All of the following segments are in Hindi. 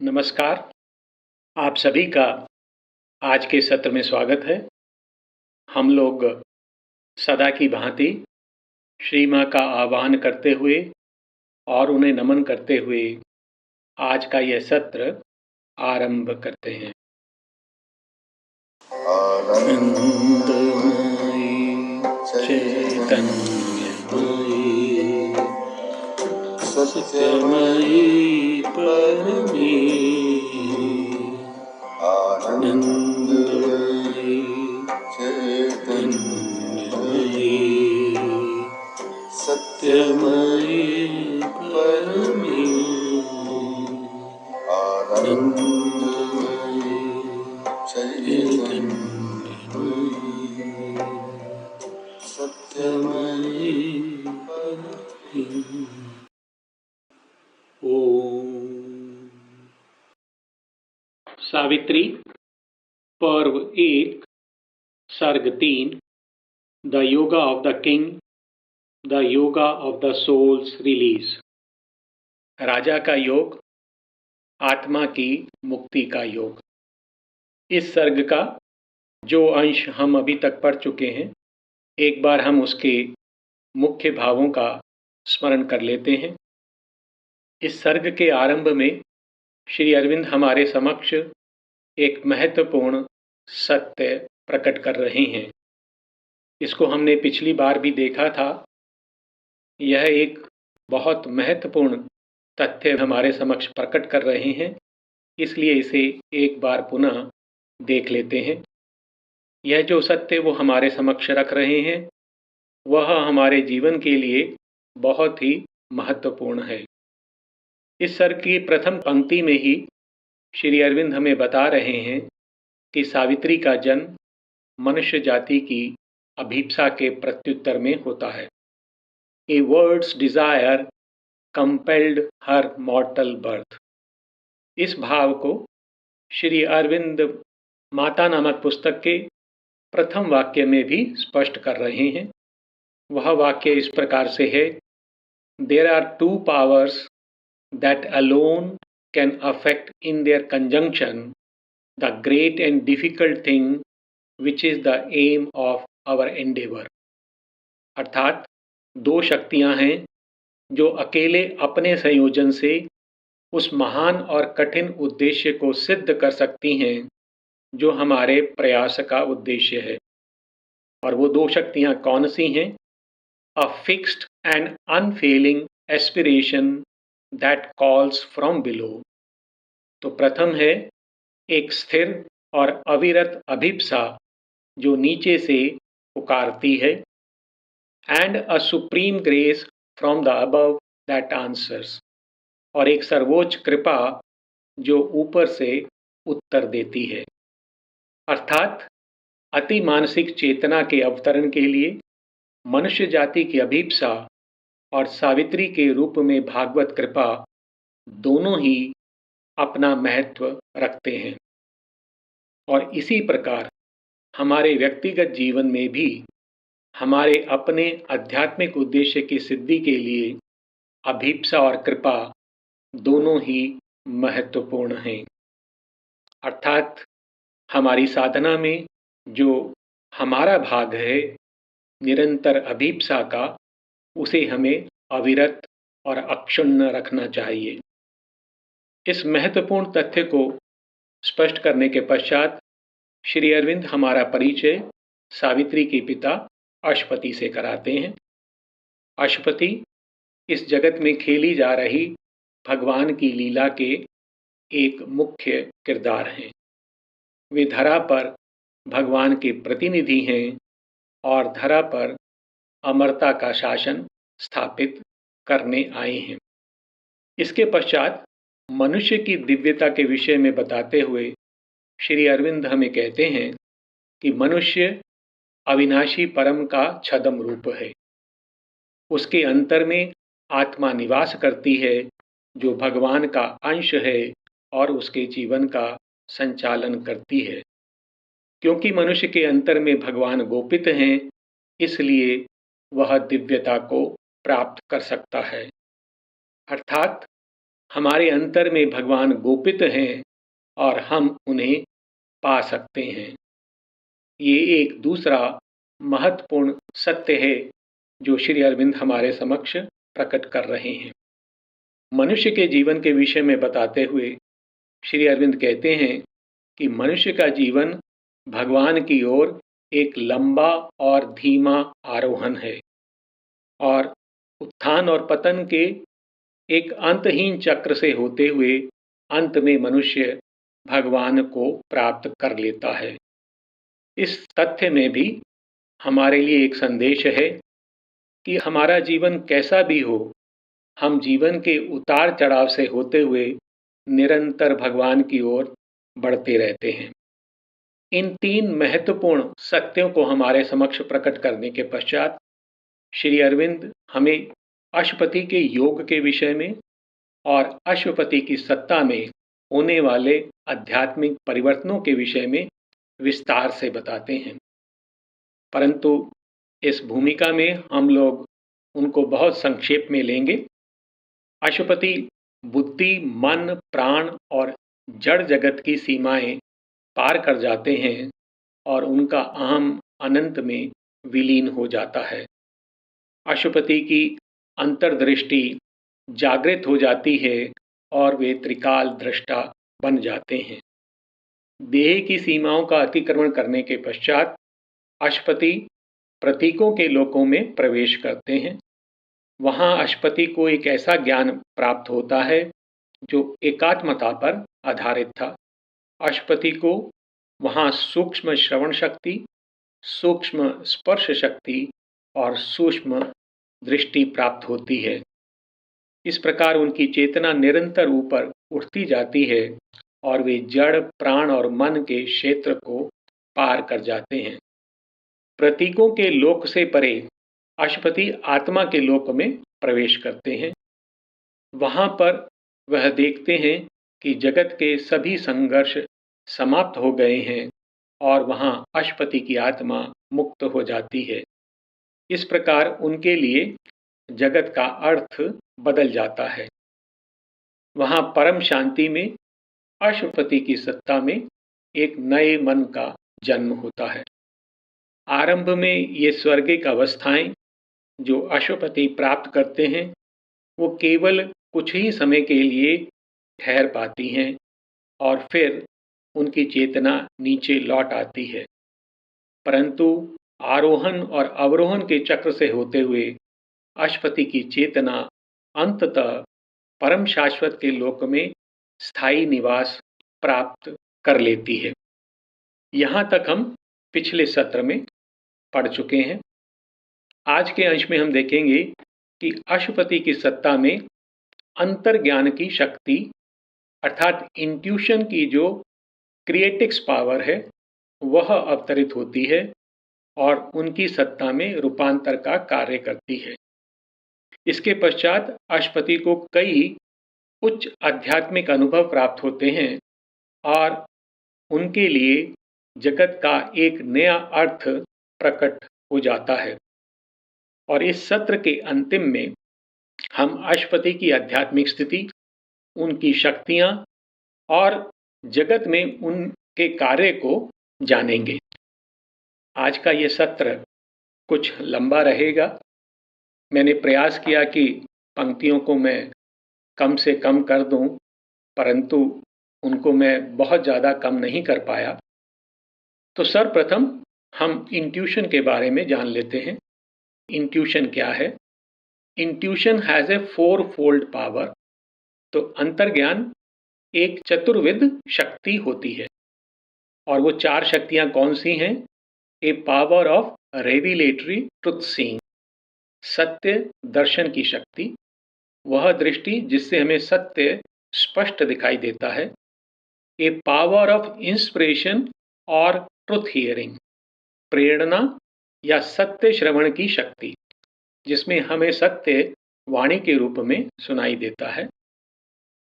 नमस्कार। आप सभी का आज के सत्र में स्वागत है। हम लोग सदा की भांति श्री माँ का आह्वान करते हुए और उन्हें नमन करते हुए आज का यह सत्र आरंभ करते हैं। आनंदमयी चैतन्यमयी सत्यमयी परमी आनंदमयी चैतन्यमयी सत्यमयी परमी आनंदमयी चैतन्यमयी सत्यमयी परमी। ओम। सावित्री, पर्व 1, सर्ग 3, the yoga of the king, the yoga of the souls release. राजा का योग, आत्मा की मुक्ति का योग। इस सर्ग का जो अंश हम अभी तक पढ़ चुके हैं, एक बार हम उसके मुख्य भावों का स्मरण कर लेते हैं। इस सर्ग के आरंभ में श्री अरविंद हमारे समक्ष एक महत्वपूर्ण सत्य प्रकट कर रहे हैं। इसको हमने पिछली बार भी देखा था। यह एक बहुत महत्वपूर्ण तथ्य हमारे समक्ष प्रकट कर रहे हैं, इसलिए इसे एक बार पुनः देख लेते हैं। यह जो सत्य वो हमारे समक्ष रख रहे हैं वह हमारे जीवन के लिए बहुत ही महत्वपूर्ण है। इस सर्ग की प्रथम पंक्ति में ही श्री अरविंद हमें बता रहे हैं कि सावित्री का जन्म मनुष्य जाति की अभीप्सा के प्रत्युत्तर में होता है। A word's desire compelled her mortal birth. इस भाव को श्री अरविंद माता नामक पुस्तक के प्रथम वाक्य में भी स्पष्ट कर रहे हैं। वह वाक्य इस प्रकार से है, there are two powers that alone can effect in their conjunction the great and difficult thing which is the aim of our endeavour. अर्थात दो शक्तियां हैं जो अकेले अपने संयोजन से उस महान और कठिन उद्देश्य को सिद्ध कर सकती हैं जो हमारे प्रयास का उद्देश्य है। और वो दो शक्तियां कौन सी हैं? A fixed and unfailing aspiration that calls from below. तो प्रथम है एक स्थिर और अविरत अभिप्सा जो नीचे से पुकारती है, and a supreme grace from the above that answers. और एक सर्वोच्च कृपा जो ऊपर से उत्तर देती है। अर्थात अति मानसिक चेतना के अवतरण के लिए मनुष्य जाति की अभीप्सा और सावित्री के रूप में भागवत कृपा दोनों ही अपना महत्व रखते हैं। और इसी प्रकार हमारे व्यक्तिगत जीवन में भी हमारे अपने आध्यात्मिक उद्देश्य की सिद्धि के लिए अभीप्सा और कृपा दोनों ही महत्वपूर्ण हैं। अर्थात हमारी साधना में जो हमारा भाग है निरंतर अभीप्सा का, उसे हमें अविरत और अक्षुण्ण रखना चाहिए। इस महत्वपूर्ण तथ्य को स्पष्ट करने के पश्चात श्री अरविंद हमारा परिचय सावित्री के पिता अश्वपति से कराते हैं। अश्वपति इस जगत में खेली जा रही भगवान की लीला के एक मुख्य किरदार हैं। वे धरा पर भगवान के प्रतिनिधि हैं और धरा पर अमरता का शासन स्थापित करने आए हैं। इसके पश्चात मनुष्य की दिव्यता के विषय में बताते हुए श्री अरविंद हमें कहते हैं कि मनुष्य अविनाशी परम का छदम रूप है। उसके अंतर में आत्मा निवास करती है जो भगवान का अंश है और उसके जीवन का संचालन करती है। क्योंकि मनुष्य के अंतर में भगवान गोपित हैं, इसलिए वह दिव्यता को प्राप्त कर सकता है। अर्थात हमारे अंतर में भगवान गोपित हैं और हम उन्हें पा सकते हैं। ये एक दूसरा महत्वपूर्ण सत्य है जो श्री अरविंद हमारे समक्ष प्रकट कर रहे हैं। मनुष्य के जीवन के विषय में बताते हुए श्री अरविंद कहते हैं कि मनुष्य का जीवन भगवान की ओर एक लंबा और धीमा आरोहण है और उत्थान और पतन के एक अंतहीन चक्र से होते हुए अंत में मनुष्य भगवान को प्राप्त कर लेता है। इस तथ्य में भी हमारे लिए एक संदेश है कि हमारा जीवन कैसा भी हो, हम जीवन के उतार चढ़ाव से होते हुए निरंतर भगवान की ओर बढ़ते रहते हैं। इन तीन महत्वपूर्ण सत्यों को हमारे समक्ष प्रकट करने के पश्चात श्री अरविंद हमें अश्वपति के योग के विषय में और अश्वपति की सत्ता में होने वाले आध्यात्मिक परिवर्तनों के विषय में विस्तार से बताते हैं, परंतु इस भूमिका में हम लोग उनको बहुत संक्षेप में लेंगे। अश्वपति बुद्धि, मन, प्राण और जड़ जगत की सीमाएं पार कर जाते हैं और उनका अहम अनंत में विलीन हो जाता है। अश्वपति की अंतर्दृष्टि जागृत हो जाती है और वे त्रिकाल दृष्टा बन जाते हैं। देह की सीमाओं का अतिक्रमण करने के पश्चात अश्वपति प्रतीकों के लोकों में प्रवेश करते हैं। वहां अश्वपति को एक ऐसा ज्ञान प्राप्त होता है जो एकात्मता पर आधारित था। अश्वपति को वहां सूक्ष्म श्रवण शक्ति, सूक्ष्म स्पर्श शक्ति और सूक्ष्म दृष्टि प्राप्त होती है। इस प्रकार उनकी चेतना निरंतर ऊपर उठती जाती है और वे जड़, प्राण और मन के क्षेत्र को पार कर जाते हैं। प्रतीकों के लोक से परे अश्वपति आत्मा के लोक में प्रवेश करते हैं। वहां पर वह देखते हैं कि जगत के सभी संघर्ष समाप्त हो गए हैं और वहां अश्वपति की आत्मा मुक्त हो जाती है। इस प्रकार उनके लिए जगत का अर्थ बदल जाता है। वहां परम शांति में अश्वपति की सत्ता में एक नए मन का जन्म होता है। आरंभ में ये स्वर्गिक अवस्थाएं जो अश्वपति प्राप्त करते हैं वो केवल कुछ ही समय के लिए ठहर पाती हैं और फिर उनकी चेतना नीचे लौट आती है, परंतु आरोहण और अवरोहण के चक्र से होते हुए अश्वपति की चेतना अंततः परम शाश्वत के लोक में स्थायी निवास प्राप्त कर लेती है। यहाँ तक हम पिछले सत्र में पढ़ चुके हैं। आज के अंश में हम देखेंगे कि अश्वपति की सत्ता में अंतर्ज्ञान की शक्ति अर्थात इंट्यूशन की जो क्रिएटिक्स पावर है वह अवतरित होती है और उनकी सत्ता में रूपांतर का कार्य करती है। इसके पश्चात अश्वपति को कई उच्च आध्यात्मिक अनुभव प्राप्त होते हैं और उनके लिए जगत का एक नया अर्थ प्रकट हो जाता है। और इस सत्र के अंतिम में हम अश्वपति की आध्यात्मिक स्थिति, उनकी शक्तियां और जगत में उनके कार्य को जानेंगे। आज का ये सत्र कुछ लंबा रहेगा। मैंने प्रयास किया कि पंक्तियों को मैं कम से कम कर दूं, परंतु उनको मैं बहुत ज़्यादा कम नहीं कर पाया। तो सर्वप्रथम हम इंट्यूशन के बारे में जान लेते हैं। इंट्यूशन क्या है? Intuition has a four-fold power. तो अंतर्ज्ञान एक चतुर्विध शक्ति होती है और वो चार शक्तियां कौन सी हैं? ए पावर ऑफ रेविलेटरी ट्रुथ सीइंग, सत्य दर्शन की शक्ति, वह दृष्टि जिससे हमें सत्य स्पष्ट दिखाई देता है। ए पावर ऑफ इंस्पिरेशन और ट्रुथ हियरिंग, प्रेरणा या सत्य श्रवण की शक्ति जिसमें हमें सत्य वाणी के रूप में सुनाई देता है।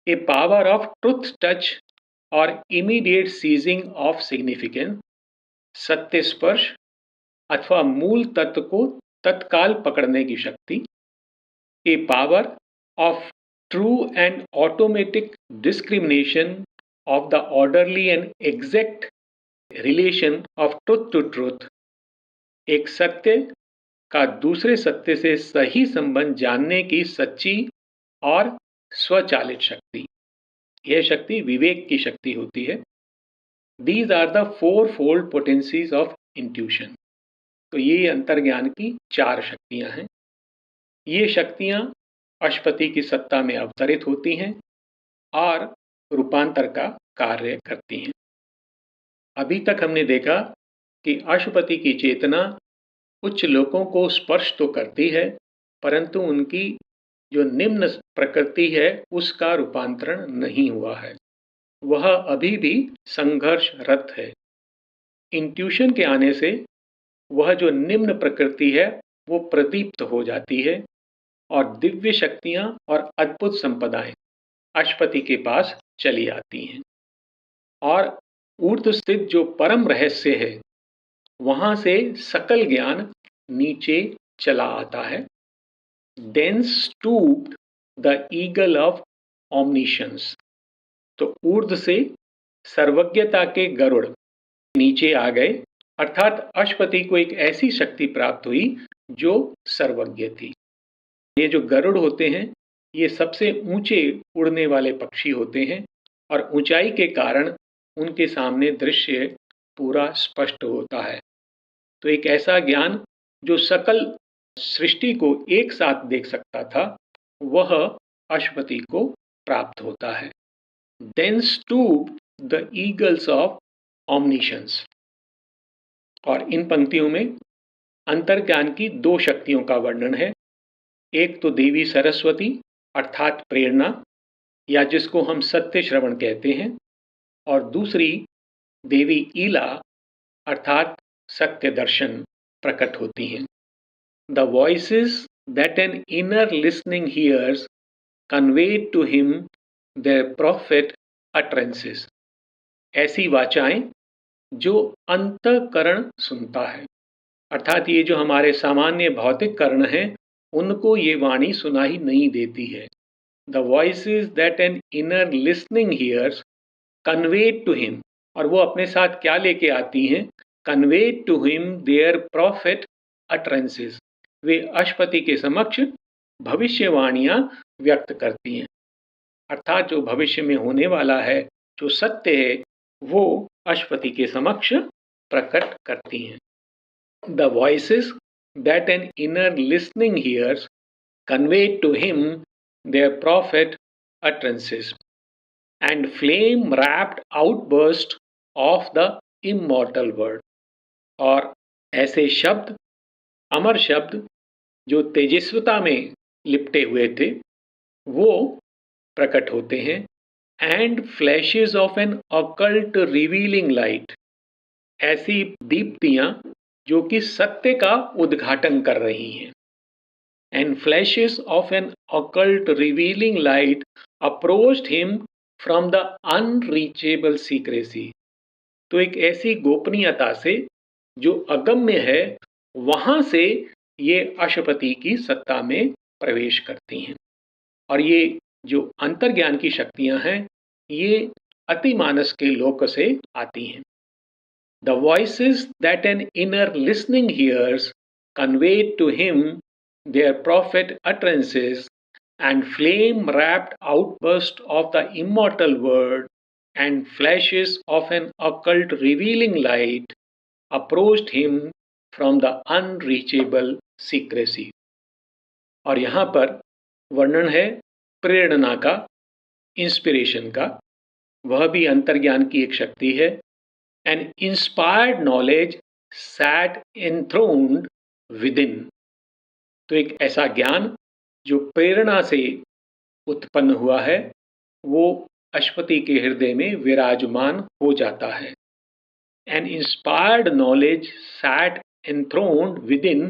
ए पावर ऑफ ट्रुथ टच और इमीडिएट सीजिंग ऑफ सिग्निफिकेंस, सत्य स्पर्श अथवा मूल तत्व को तत्काल पकड़ने की शक्ति। A power of true and automatic discrimination of the orderly and exact relation of truth to truth, एक सत्य का दूसरे सत्य से सही संबंध जानने की सच्ची और स्वचालित शक्ति, यह शक्ति विवेक की शक्ति होती है। These are the fourfold potencies of intuition. तो ये अंतर्ज्ञान की 4 शक्तियां हैं। ये शक्तियां अशपति की सत्ता में अवतरित होती हैं और रूपांतर का कार्य करती हैं। अभी तक हमने देखा कि अशुपति की चेतना उच्च लोकों को स्पर्श तो करती है, परंतु उनकी जो निम्न प्रकृति है उसका रूपांतरण नहीं हुआ है, वह अभी भी संघर्षरत है। इंट्यूशन के आने से वह जो निम्न प्रकृति है वो प्रदीप्त हो जाती है और दिव्य शक्तियां और अद्भुत संपदाएं अशपति के पास चली आती हैं और ऊर्ध्व स्थित जो परम रहस्य है वहां से सकल ज्ञान नीचे चला आता है। Thence stooped the eagle of omniscience. तो ऊर्ध्व से सर्वज्ञता के गरुड़ नीचे आ गए, अर्थात अशपति को एक ऐसी शक्ति प्राप्त हुई जो सर्वज्ञ थी। ये जो गरुड़ होते हैं ये सबसे ऊंचे उड़ने वाले पक्षी होते हैं और ऊंचाई के कारण उनके सामने दृश्य पूरा स्पष्ट होता है। तो एक ऐसा ज्ञान जो सकल सृष्टि को एक साथ देख सकता था वह अशपति को प्राप्त होता है। Then stooped the eagles of omniscience. और इन पंक्तियों में अंतर्ज्ञान की 2 शक्तियों का वर्णन है। एक तो देवी सरस्वती अर्थात प्रेरणा या जिसको हम सत्य श्रवण कहते हैं, और दूसरी देवी ईला अर्थात सत्य दर्शन प्रकट होती हैं। The voices that an inner listening hears conveyed to him their prophet utterances. ऐसी वाचाएं जो अंतःकरण सुनता है, अर्थात ये जो हमारे सामान्य भौतिक कर्ण हैं उनको ये वाणी सुनाई नहीं देती है। The voices that an inner listening hears conveyed to him, और वो अपने साथ क्या लेके आती हैं? Conveyed to him their prophet utterances. वे अशपति के समक्ष भविष्यवाणियां व्यक्त करती हैं, अर्थात जो भविष्य में होने वाला है, जो सत्य है, वो अशपति के समक्ष प्रकट करती हैं। The voices that an inner listening hears conveyed to him their prophet utterances and flame wrapped outburst of the immortal word. और ऐसे शब्द, अमर शब्द जो तेजस्विता में लिपटे हुए थे वो प्रकट होते हैं। And flashes of an occult revealing light, ऐसी दीप्तियां जो कि सत्य का उद्घाटन कर रही हैं। And flashes of an occult revealing light approached him from the unreachable secrecy. तो एक ऐसी गोपनीयता से जो अगम्य है वहां से ये अशपति की सत्ता में प्रवेश करती हैं। और ये जो अंतर्ज्ञान की शक्तियां हैं ये अतिमानस के लोक से आती हैं। The voices that an inner listening hears conveyed to him their prophet utterances and flame wrapped outburst of the immortal word and flashes of an occult revealing light approached him from the unreachable secrecy. और यहाँ पर वर्णन है प्रेरणा का, इंस्पिरेशन का, वह भी अंतर्ज्ञान की एक शक्ति है। An inspired knowledge sat enthroned within. तो एक ऐसा ज्ञान जो प्रेरणा से उत्पन्न हुआ है वो अशपति के हृदय में विराजमान हो जाता है। An inspired knowledge sat enthroned within,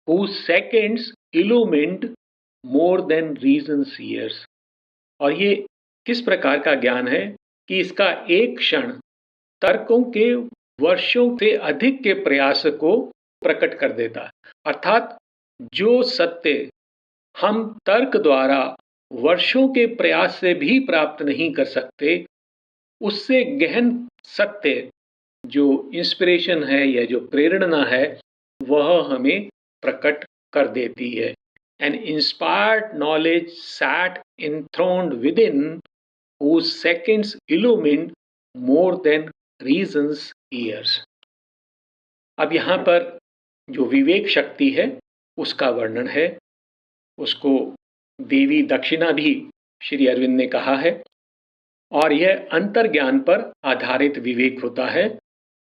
whose seconds illumined more than reason seers. और ये किस प्रकार का ज्ञान है कि इसका एक क्षण तर्कों के वर्षों से अधिक के प्रयास को प्रकट कर देता है। अर्थात जो सत्य हम तर्क द्वारा वर्षों के प्रयास से भी प्राप्त नहीं कर सकते, उससे गहन सत्य जो इंस्पिरेशन है या जो प्रेरणा है वह हमें प्रकट कर देती है। An inspired knowledge sat enthroned within, whose seconds illumined more than reason's years. अब यहाँ पर जो विवेक शक्ति है उसका वर्णन है, उसको देवी दक्षिणा भी श्री अरविंद ने कहा है, और यह अंतर्ज्ञान पर आधारित विवेक होता है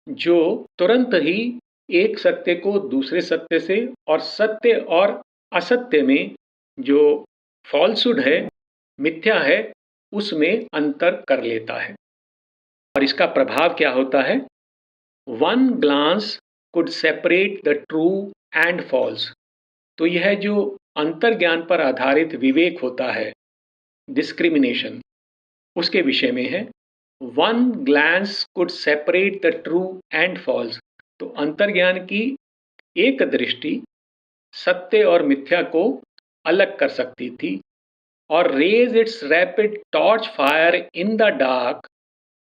जो तुरंत ही एक सत्य को दूसरे सत्य से और सत्य और असत्य में जो फॉल्सहुड है, मिथ्या है, उसमें अंतर कर लेता है। और इसका प्रभाव क्या होता है? One glance could separate the true and false. तो यह जो अंतर्ज्ञान पर आधारित विवेक होता है, डिस्क्रिमिनेशन, उसके विषय में है। One glance could separate the true and false. तो अंतर्ज्ञान की एक दृष्टि सत्य और मिथ्या को अलग कर सकती थी और raise its rapid torch fire in the dark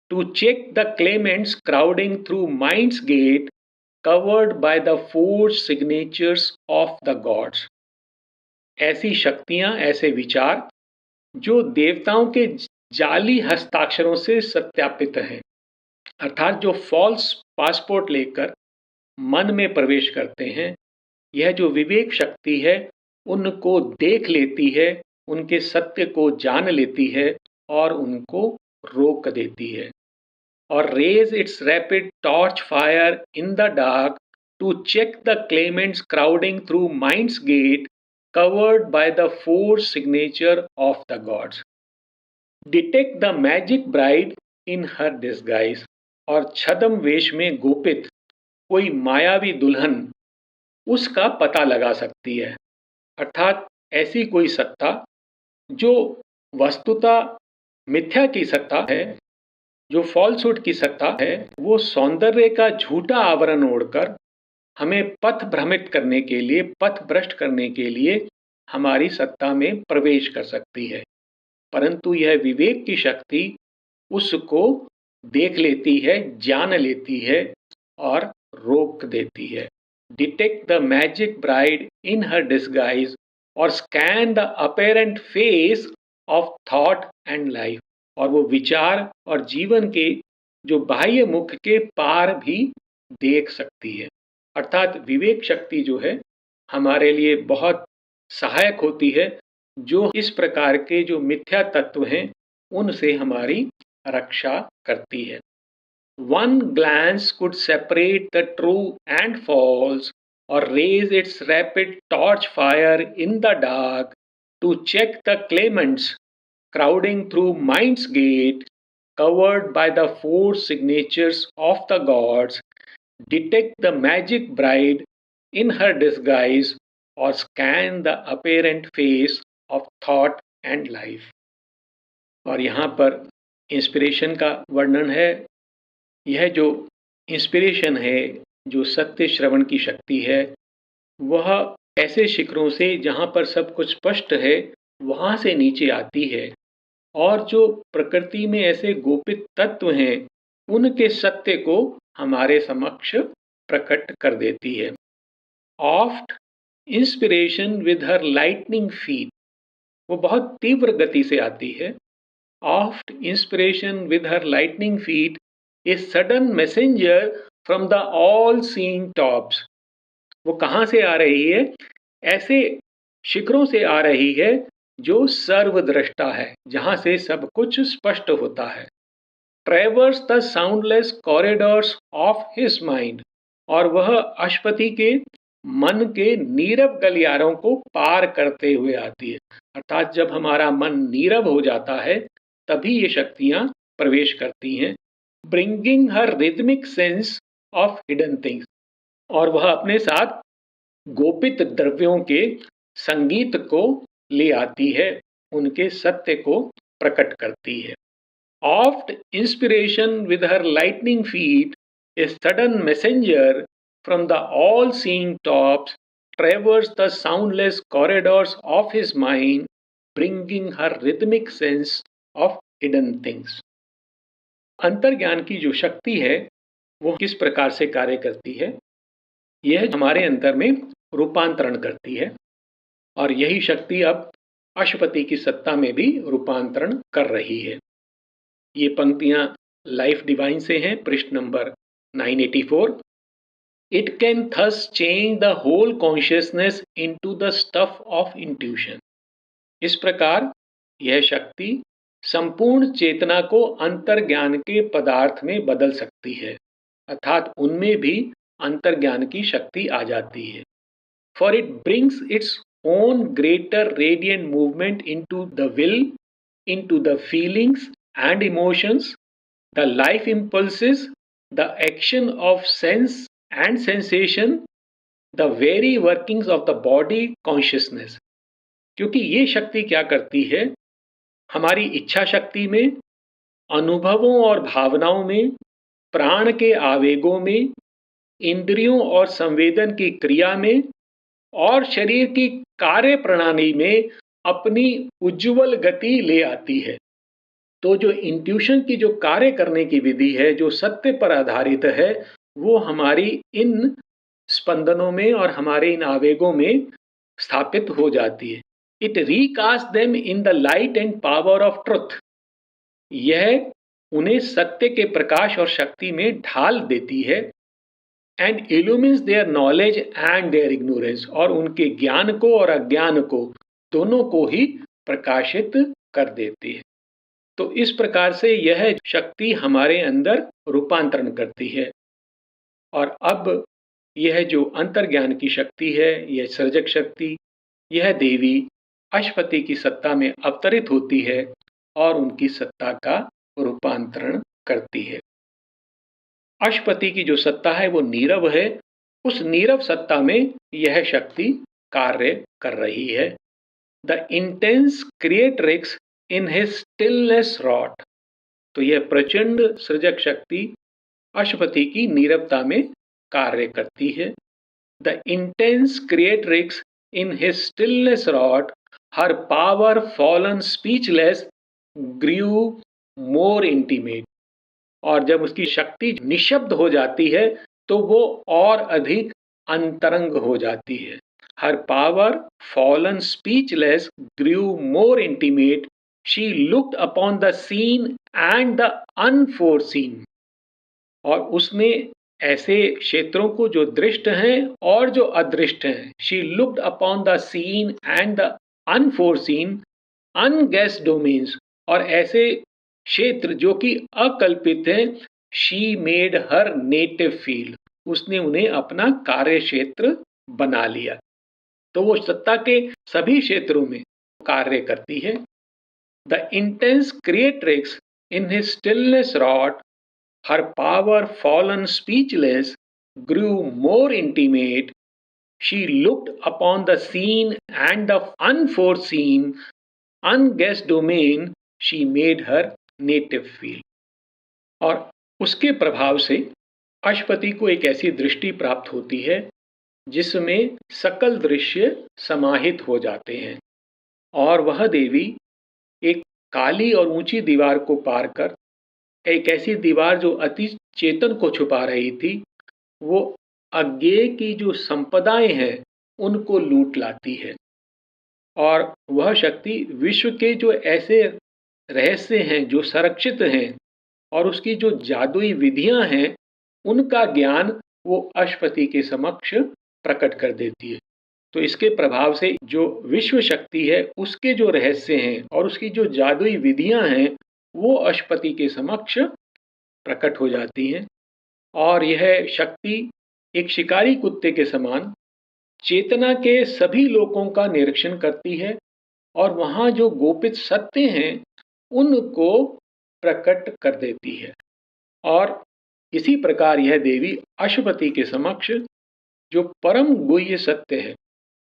to check the claimants crowding through mind's gate covered by the four signatures of the gods. ऐसी शक्तियां, ऐसे विचार जो देवताओं के जाली हस्ताक्षरों से सत्यापित हैं, अर्थात जो फॉल्स पासपोर्ट लेकर मन में प्रवेश करते हैं, यह जो विवेक शक्ति है उनको देख लेती है, उनके सत्य को जान लेती है और उनको रोक देती है। और raise its rapid torch fire in the dark to check the claimants crowding through mind's gate covered by the forged signature of the gods. Detect the magic bride in her disguise. और छद्म वेश में गोपित कोई मायावी दुल्हन उसका पता लगा सकती है, अर्थात ऐसी कोई सत्ता जो वस्तुतः मिथ्या की सत्ता है, जो फॉल्सहुड की सत्ता है, वो सौंदर्य का झूठा आवरण ओढ़कर हमें पथ भ्रमित करने के लिए, पथ भ्रष्ट करने के लिए हमारी सत्ता में प्रवेश कर सकती है। परंतु यह विवेक की शक्ति उसको देख लेती है, जान लेती है और रोक देती है। Detect the magic bride in her disguise or scan the apparent face of thought and life। और वो विचार और जीवन के जो बाह्य मुख के पार भी देख सकती है। अर्थात विवेक शक्ति जो है हमारे लिए बहुत सहायक होती है, जो इस प्रकार के जो मिथ्या तत्व हैं उनसे हमारी रक्षा करती है। One glance could separate the true and false or raise its rapid torch fire in the dark to check the claimants crowding through mind's gate covered by the four signatures of the gods, detect the magic bride in her disguise or scan the apparent face of thought and life। और यहाँ पर इंस्पिरेशन का वर्णन है। यह जो इंस्पिरेशन है, जो सत्य श्रवण की शक्ति है, वह ऐसे शिखरों से जहाँ पर सब कुछ स्पष्ट है वहाँ से नीचे आती है और जो प्रकृति में ऐसे गोपित तत्व हैं उनके सत्य को हमारे समक्ष प्रकट कर देती है। Oft inspiration with her lightning feet. वो बहुत तीव्र गति से आती है। Oft inspiration with her lightning feet A sudden messenger from the all-seeing tops। वो कहाँ से आ रही है? ऐसे शिखरों से आ रही है जो सर्वद्रष्टा है, जहाँ से सब कुछ स्पष्ट होता है। Traverse the soundless corridors of his mind। और वह अश्वति के मन के नीरव गलियारों को पार करते हुए आती है। अर्थात जब हमारा मन नीरव हो जाता है तभी ये शक्तियाँ प्रवेश करती हैं। Bringing her rhythmic sense of hidden things। और वह अपने साथ गोपित द्रव्यों के संगीत को ले आती है, उनके सत्य को प्रकट करती है। Oft inspiration with her lightning feet, a sudden messenger from the all-seeing tops, traversed the soundless corridors of his mind, bringing her rhythmic sense of hidden things. अंतर्ज्ञान की जो शक्ति है वो किस प्रकार से कार्य करती है, यह हमारे अंतर में रूपांतरण करती है और यही शक्ति अब अशुपति की सत्ता में भी रूपांतरण कर रही है। ये पंक्तियां लाइफ डिवाइन से हैं, पृष्ठ number 984। It can thus change the whole consciousness into the stuff of intuition. इस प्रकार यह शक्ति संपूर्ण चेतना को अंतर्ज्ञान के पदार्थ में बदल सकती है, अर्थात उनमें भी अंतर्ज्ञान की शक्ति आ जाती है। For it brings its own greater radiant movement into the will, into the feelings and emotions, the life impulses, the action of sense and sensation, the very workings of the body consciousness. क्योंकि ये शक्ति क्या करती है, हमारी इच्छा शक्ति में, अनुभवों और भावनाओं में, प्राण के आवेगों में, इंद्रियों और संवेदन की क्रिया में और शरीर की कार्य प्रणाली में अपनी उज्ज्वल गति ले आती है। तो जो इंट्यूशन की जो कार्य करने की विधि है, जो सत्य पर आधारित है, वो हमारी इन स्पंदनों में और हमारे इन आवेगों में स्थापित हो जाती है। It recast them in the light and power of truth. यह उन्हें सत्य के प्रकाश और शक्ति में ढाल देती है। And illumines their knowledge and their ignorance, और उनके ज्ञान को और अज्ञान को दोनों को ही प्रकाशित कर देती है। तो इस प्रकार से यह शक्ति हमारे अंदर रूपांतरण करती है। और अब यह जो अंतर्ज्ञान की शक्ति है, यह सृजक शक्ति, यह देवी अशुपति की सत्ता में अवतरित होती है और उनकी सत्ता का रूपांतरण करती है। अशुपति की जो सत्ता है वो नीरव है, उस नीरव सत्ता में यह शक्ति कार्य कर रही है। The intense creatrix in his stillness wrought. तो यह प्रचंड सृजक शक्ति अशुपति की नीरवता में कार्य करती है। The intense creatrix in his stillness wrought, her power fallen speechless grew more intimate. और जब उसकी शक्ति निशब्द हो जाती है तो वो और अधिक अंतरंग हो जाती है। Her power fallen speechless grew more intimate, she looked upon the scene and the unforeseen. और उसने ऐसे क्षेत्रों को जो दृष्ट हैं और जो अदृष्ट हैं, she looked upon the scene and the unforeseen, unguessed domains, और ऐसे क्षेत्र जो कि अकल्पित हैं, she made her native field, उसने उन्हें अपना कार्य क्षेत्र बना लिया। तो वो सत्ता के सभी क्षेत्रों में कार्य करती है। The intense creatrix in his stillness wrought, her power fallen speechless grew more intimate, she looked upon the scene and the unforeseen, unguessed domain, she made her native field. और उसके प्रभाव से अशुपति को एक ऐसी दृष्टि प्राप्त होती है जिसमें सकल दृश्य समाहित हो जाते हैं और वह देवी एक काली और ऊंची दीवार को पार कर, एक ऐसी दीवार जो अति चेतन को छुपा रही थी, वो अज्ञेय की जो संपदाएं हैं उनको लूट लाती है। और वह शक्ति विश्व के जो ऐसे रहस्य हैं जो संरक्षित हैं और उसकी जो जादुई विधियां हैं, उनका ज्ञान वो अशुपति के समक्ष प्रकट कर देती है। तो इसके प्रभाव से जो विश्व शक्ति है उसके जो रहस्य हैं और उसकी जो जादुई विधियां हैं वो अशुपति के समक्ष प्रकट हो जाती हैं। और यह शक्ति एक शिकारी कुत्ते के समान चेतना के सभी लोकों का निरीक्षण करती है और वहाँ जो गोपित सत्य हैं उनको प्रकट कर देती है। और इसी प्रकार यह देवी अशुपति के समक्ष जो परम गुह्य सत्य है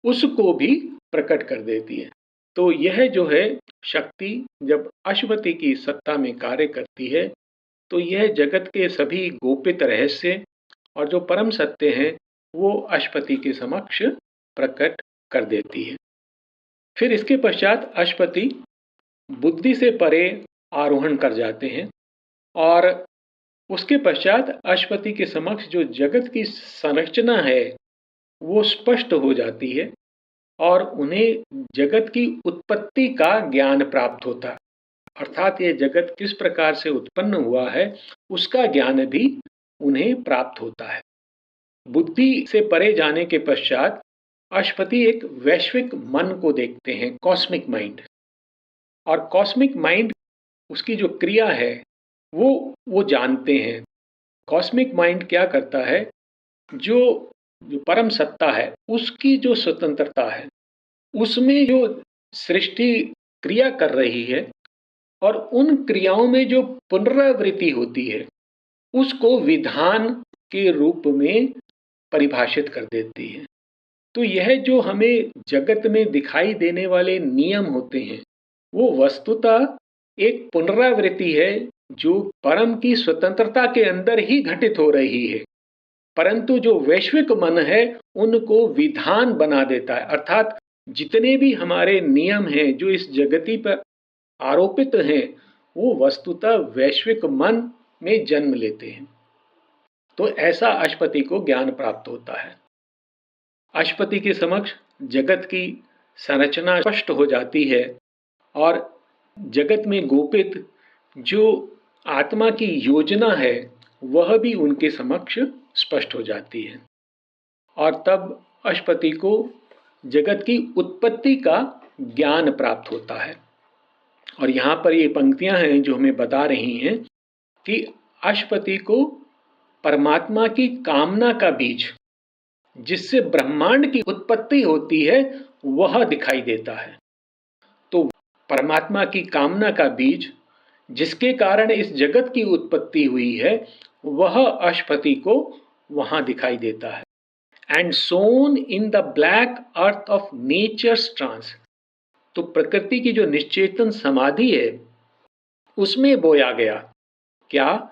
उसको भी प्रकट कर देती है। तो यह जो है शक्ति जब अशुपति की सत्ता में कार्य करती है तो यह जगत के सभी गोपित रहस्य और जो परम सत्य हैं वो अशुपति के समक्ष प्रकट कर देती है। फिर इसके पश्चात अश्वपति बुद्धि से परे आरोहण कर जाते हैं और उसके पश्चात अश्वपति के समक्ष जो जगत की संरचना है वो स्पष्ट हो जाती है और उन्हें जगत की उत्पत्ति का ज्ञान प्राप्त होता है, अर्थात ये जगत किस प्रकार से उत्पन्न हुआ है उसका ज्ञान भी उन्हें प्राप्त होता है। बुद्धि से परे जाने के पश्चात अश्वपति एक वैश्विक मन को देखते हैं, कॉस्मिक माइंड। और कॉस्मिक माइंड उसकी जो क्रिया है वो जानते हैं। कॉस्मिक माइंड क्या करता है, जो परम सत्ता है उसकी जो स्वतंत्रता है उसमें जो सृष्टि क्रिया कर रही है और उन क्रियाओं में जो पुनरावृत्ति होती है उसको विधान के रूप में परिभाषित कर देती है। तो यह जो हमें जगत में दिखाई देने वाले नियम होते हैं वो वस्तुतः एक पुनरावृत्ति है जो परम की स्वतंत्रता के अंदर ही घटित हो रही है, परंतु जो वैश्विक मन है उनको विधान बना देता है। अर्थात जितने भी हमारे नियम हैं जो इस जगति पर आरोपित हैं वो वस्तुतः वैश्विक मन में जन्म लेते हैं। तो ऐसा अश्वपति को ज्ञान प्राप्त होता है। अश्वपति के समक्ष जगत की संरचना स्पष्ट हो जाती है और जगत में गोपित जो आत्मा की योजना है वह भी उनके समक्ष स्पष्ट हो जाती है और तब अश्वपति को जगत की उत्पत्ति का ज्ञान प्राप्त होता है। और यहाँ पर ये पंक्तियां हैं जो हमें बता रही हैं कि अश्वपति को परमात्मा की कामना का बीज जिससे ब्रह्मांड की उत्पत्ति होती है वह दिखाई देता है। तो परमात्मा की कामना का बीज जिसके कारण इस जगत की उत्पत्ति हुई है वह अश्वपति को वहां दिखाई देता है। And sown in the black earth of nature's trance, तो प्रकृति की जो निश्चेतन समाधि है उसमें बोया गया क्या,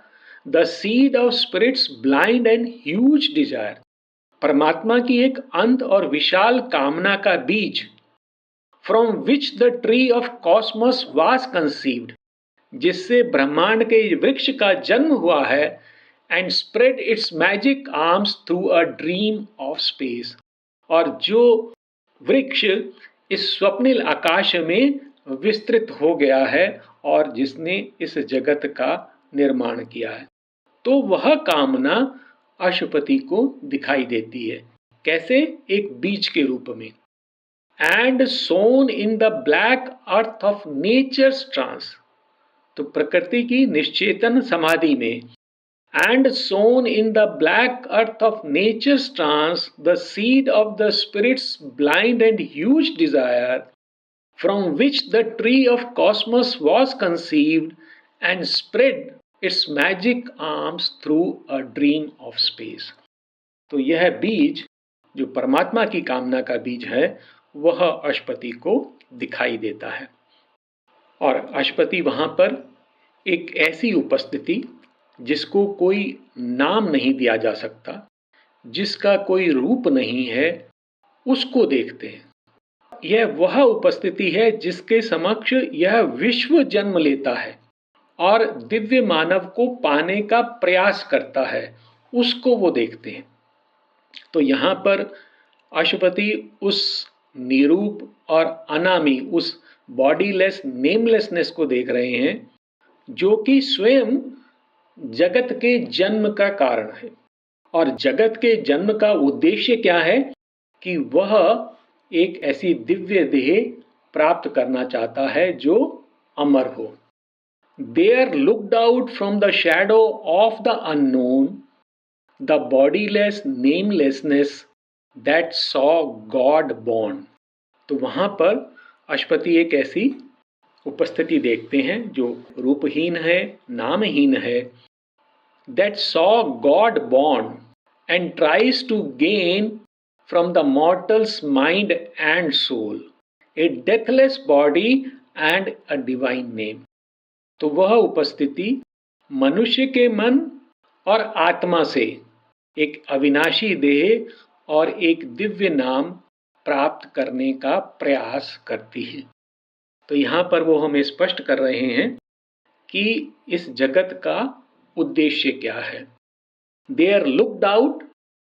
the seed of spirit's blind and huge desire, परमात्मा की एक अंत और विशाल कामना का बीज, from which the tree of cosmos was conceived, जिससे ब्रह्मांड के वृक्ष का जन्म हुआ है, and spread its magic arms through a dream of space, और जो वृक्ष इस स्वप्निल आकाश में विस्तृत हो गया है और जिसने इस जगत का निर्माण किया है। तो वह कामना अश्वपति को दिखाई देती है, कैसे, एक बीज के रूप में। And sown in the black earth of nature's trance, तो प्रकृति की निश्चेतन समाधि में, and sown in the black earth of nature's trance the seed of the spirit's blind and huge desire, from which the tree of cosmos was conceived and spread its magic arms through a dream of space. तो यह बीज जो परमात्मा की कामना का बीज है वह अश्वपति को दिखाई देता है। और अश्वपति वहां पर एक ऐसी उपस्थिति जिसको कोई नाम नहीं दिया जा सकता, जिसका कोई रूप नहीं है, उसको देखते हैं। यह वह उपस्थिति है जिसके समक्ष यह विश्व जन्म लेता है और दिव्य मानव को पाने का प्रयास करता है, उसको वो देखते हैं। तो यहाँ पर अश्वपति उस निरूप और अनामी, उस बॉडीलेस नेमलेसनेस को देख रहे हैं जो कि स्वयं जगत के जन्म का कारण है। और जगत के जन्म का उद्देश्य क्या है कि वह एक ऐसी दिव्य देह प्राप्त करना चाहता है जो अमर हो। There looked out from the shadow of the unknown, the bodiless namelessness that saw God born. तो वहां पर अश्वपति एक ऐसी उपस्थिति देखते हैं जो रूपहीन है, नामहीन है, that saw God born and tries to gain from the mortal's mind and soul a deathless body and a divine name. तो वह उपस्थिति मनुष्य के मन और आत्मा से एक अविनाशी देह और एक दिव्य नाम प्राप्त करने का प्रयास करती है। तो यहाँ पर वो हमें स्पष्ट कर रहे हैं कि इस जगत का उद्देश्य क्या है। They are looked out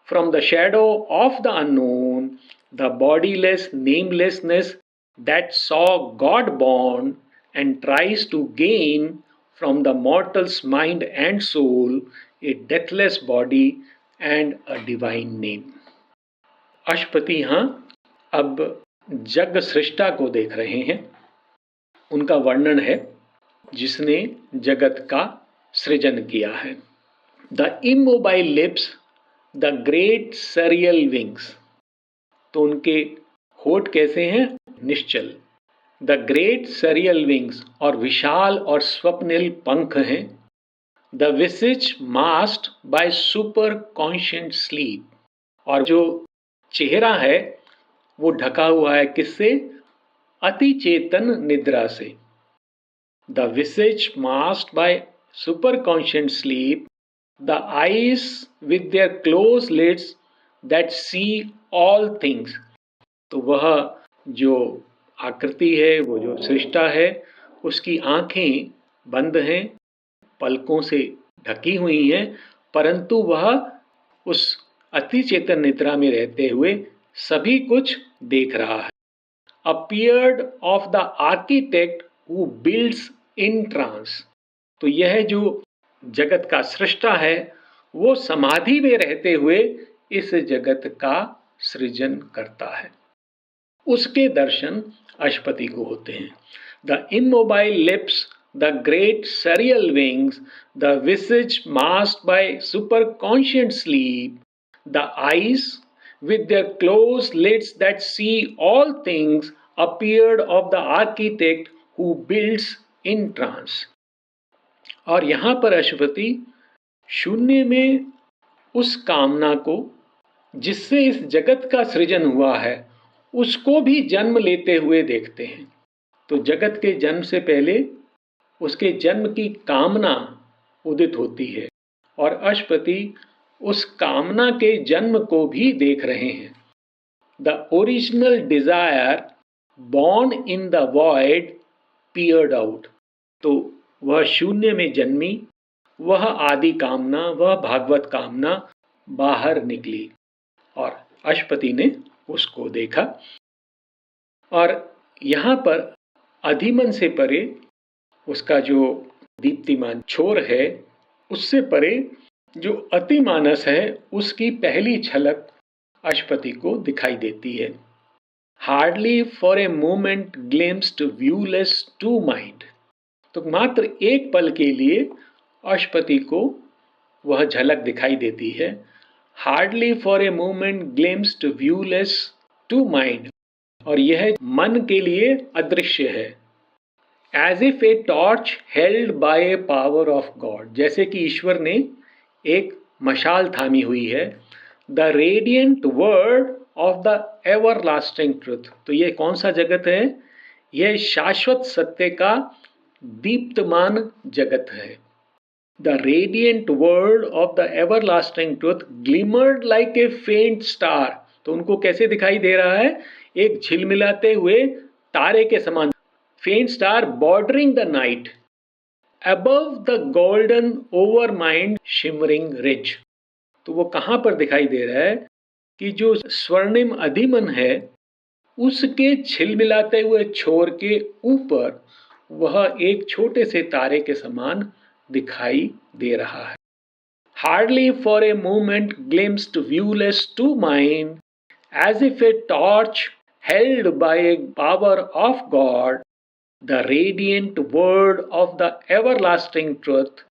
from the shadow of the unknown, the bodiless namelessness that saw God born and tries to gain from the mortal's mind and soul a deathless body and a divine name. अशपति यहाँ अब जग सृष्टा को देख रहे हैं। उनका वर्णन है जिसने जगत का सृजन किया है। The immobile lips, the great serial wings. तो उनके होठ कैसे हैं? निश्चल। The great serial wings और विशाल और स्वप्निल पंख हैं। The visage masked by super conscient sleep. और जो चेहरा है वो ढका हुआ है किससे? अति चेतन निद्रा से। The visage masked by super conscient sleep, the eyes with their closed lids that see all things. तो वह जो आकृति है, वो जो सृष्टा है, उसकी आंखें बंद हैं, पलकों से ढकी हुई हैं, परंतु वह उस अति चेतन निद्रा में रहते हुए सभी कुछ देख रहा है। Appeared of the architect who builds in trance. तो यह जो जगत का सृष्टा है वो समाधि में रहते हुए इस जगत का सृजन करता है। उसके दर्शन अशपति को होते हैं। The immobile lips, the great serial wings, the visage masked by superconscient sleep, the eyes with their closed lids that see all things appeared of the architect who builds in trance. और यहाँ पर अशपति शून्य में उस कामना को जिससे इस जगत का सृजन हुआ है उसको भी जन्म लेते हुए देखते हैं। तो जगत के जन्म से पहले उसके जन्म की कामना उदित होती है और अशपति उस कामना के जन्म को भी देख रहे हैं। The original desire born in the void peered out. तो वह शून्य में जन्मी, वह आदि कामना, वह भागवत कामना बाहर निकली और अशपति ने उसको देखा। और यहाँ पर अधिमन से परे उसका जो दीप्तिमान छोर है उससे परे जो अतिमानस है उसकी पहली झलक अशपति को दिखाई देती है। Hardly for a moment glimpsed viewless to mind. तो मात्र एक पल के लिए अशपति को वह झलक दिखाई देती है। Hardly for a moment glimpsed viewless to mind, और यह मन के लिए अदृश्य है। As if a torch held by a power of God, जैसे कि ईश्वर ने एक मशाल थामी हुई है। The radiant word of the everlasting truth. तो यह कौन सा जगत है? यह शाश्वत सत्य का दीप्तमान जगत है। The radiant word of the everlasting truth glimmered like a फेंट स्टार। तो उनको कैसे दिखाई दे रहा है? एक झिलमिलाते हुए तारे के समान। फेंट star bordering the night above the golden over mind shimmering ridge. तो वो कहां पर दिखाई दे रहा है कि जो स्वर्णिम अधिमन है उसके झिलमिलाते हुए छोर के ऊपर वह एक छोटे से तारे के समान दिखाई दे रहा है। Hardly for a moment glimpsed viewless to mind as if a torch held by a power of God, the radiant word of the everlasting truth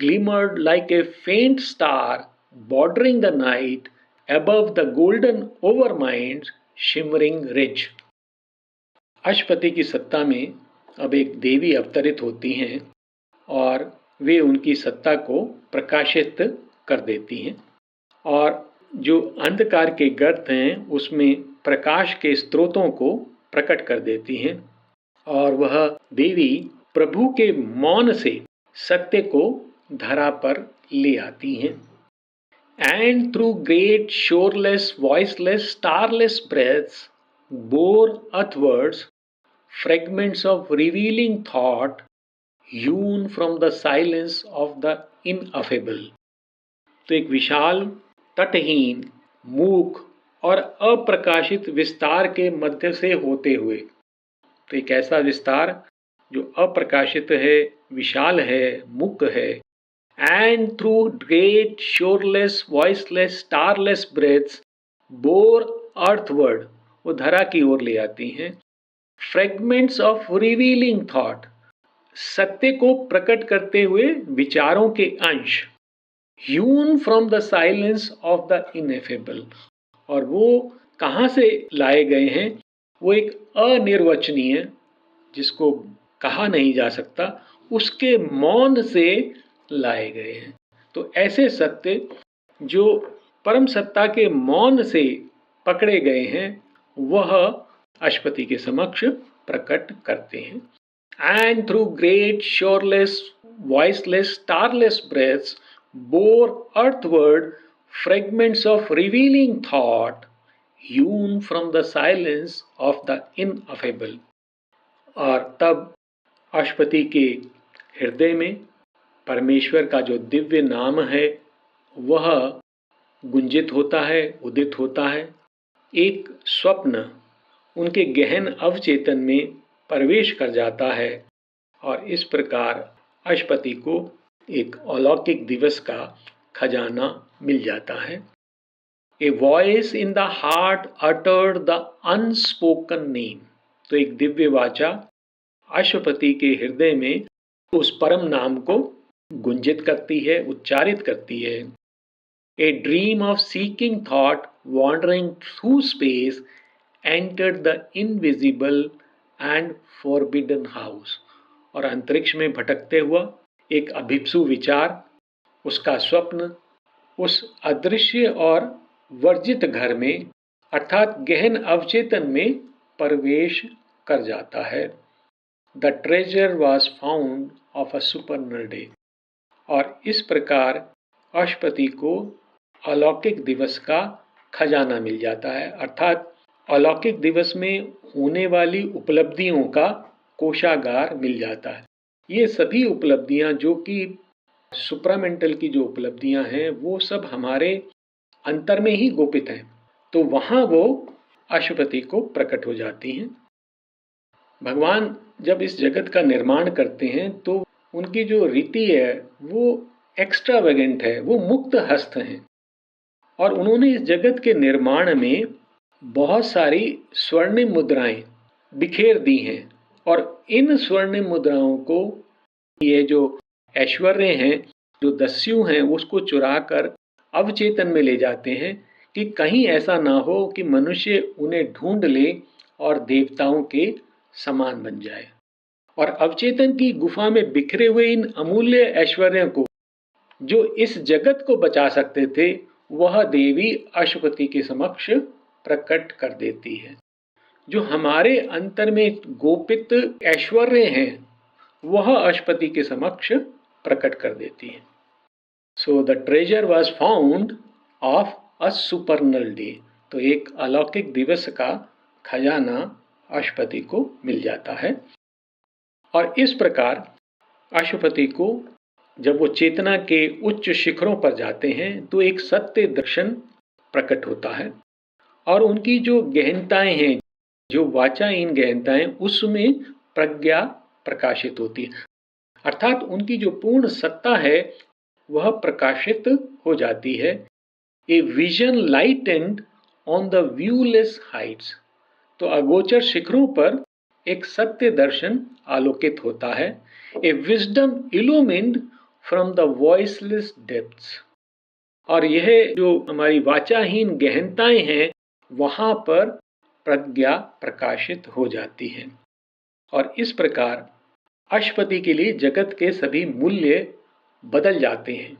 glimmered like a faint star bordering the night above the golden overmind's shimmering ridge. अशपति की सत्ता में अब एक देवी अवतरित होती हैं और वे उनकी सत्ता को प्रकाशित कर देती हैं और जो अंधकार के गर्त हैं उसमें प्रकाश के स्रोतों को प्रकट कर देती हैं और वह देवी प्रभु के मौन से सत्य को धरा पर ले आती हैं। And through great shoreless voiceless starless breaths bore earthwards fragments of revealing thought hewn from the silence of the ineffable। तो एक विशाल, तटहीन, मूक और अप्रकाशित विस्तार के मध्य से होते हुए, तो एक ऐसा विस्तार जो अप्रकाशित है, विशाल है, मुक्त है, and through great shoreless voiceless starless breaths bore earthward, वो धरा की ओर ले आती हैं, fragments of revealing thought, सत्य को प्रकट करते हुए विचारों के अंश, hewn from the silence of the ineffable, और वो कहाँ से लाए गए हैं? वो एक अनिर्वचनीय, जिसको कहा नहीं जा सकता, उसके मौन से लाए गए हैं। तो ऐसे सत्य जो परम सत्ता के मौन से पकड़े गए हैं, वह अश्वति के समक्ष प्रकट करते हैं। And through great shoreless voiceless starless breaths bore earthward fragments of revealing thought hewn from the silence of the ineffable। और तब अश्वति के हृदय में परमेश्वर का जो दिव्य नाम है वह गुंजित होता है, उदित होता है। एक स्वप्न उनके गहन अवचेतन में प्रवेश कर जाता है और इस प्रकार अश्वति को एक अलौकिक दिवस का खजाना मिल जाता है। A voice in the heart uttered the unspoken name, तो एक दिव्य वाचा अश्वपति के हृदय में उस परम नाम को गुंजित करती है, उच्चारित करती है। A dream of seeking thought wandering through space entered the invisible and forbidden house, और अंतरिक्ष में भटकते हुआ एक अभिप्सु विचार, उसका स्वप्न उस अदृश्य और वर्जित घर में अर्थात गहन अवचेतन में प्रवेश कर जाता है। The treasure was found of a supernal day, और इस प्रकार अश्वति को अलौकिक दिवस का खजाना मिल जाता है, अर्थात अलौकिक दिवस में होने वाली उपलब्धियों का कोषागार मिल जाता है। ये सभी उपलब्धियां जो कि सुप्रामेंटल की जो उपलब्धियां हैं वो सब हमारे अंतर में ही गोपित हैं, तो वहां वो अश्वति को प्रकट हो जाती हैं। भगवान जब इस जगत का निर्माण करते हैं तो उनकी जो रीति है वो एक्स्ट्रावेगेंट है, वो मुक्त हस्त हैं, और उन्होंने इस जगत के निर्माण में बहुत सारी स्वर्णिम मुद्राएं बिखेर दी हैं, और इन स्वर्णिम मुद्राओं को ये जो ऐश्वर्य हैं, जो दस्यु हैं, उसको चुराकर अवचेतन में ले जाते हैं कि कहीं ऐसा ना हो कि मनुष्य उन्हें ढूंढ ले और देवताओं के समान बन जाए। और अवचेतन की गुफा में बिखरे हुए इन अमूल्य ऐश्वर्यों को जो इस जगत को बचा सकते थे, वह देवी अश्वति के समक्ष प्रकट कर देती है। जो हमारे अंतर में गोपित ऐश्वर्य हैं वह अश्वति के समक्ष प्रकट कर देती है। So the treasure was found of a supernal day, तो एक अलौकिक दिवस का खजाना अश्वति को मिल जाता है। और इस प्रकार अश्वति को जब वो चेतना के उच्च शिखरों पर जाते हैं तो एक सत्य दर्शन प्रकट होता है, और उनकी जो गहनताएं हैं, जो वाचाहीन गहनताएं, उसमें प्रज्ञा प्रकाशित होती है, अर्थात उनकी जो पूर्ण सत्ता है वह प्रकाशित हो जाती है। A vision lightened on the व्यूलेस Heights, तो अगोचर शिखरों पर एक सत्य दर्शन आलोकित होता है। A wisdom illumined from the voiceless depths, और यह जो हमारी वाचाहीन गहनताएं हैं वहां पर प्रज्ञा प्रकाशित हो जाती है। और इस प्रकार अश्वति के लिए जगत के सभी मूल्य बदल जाते हैं।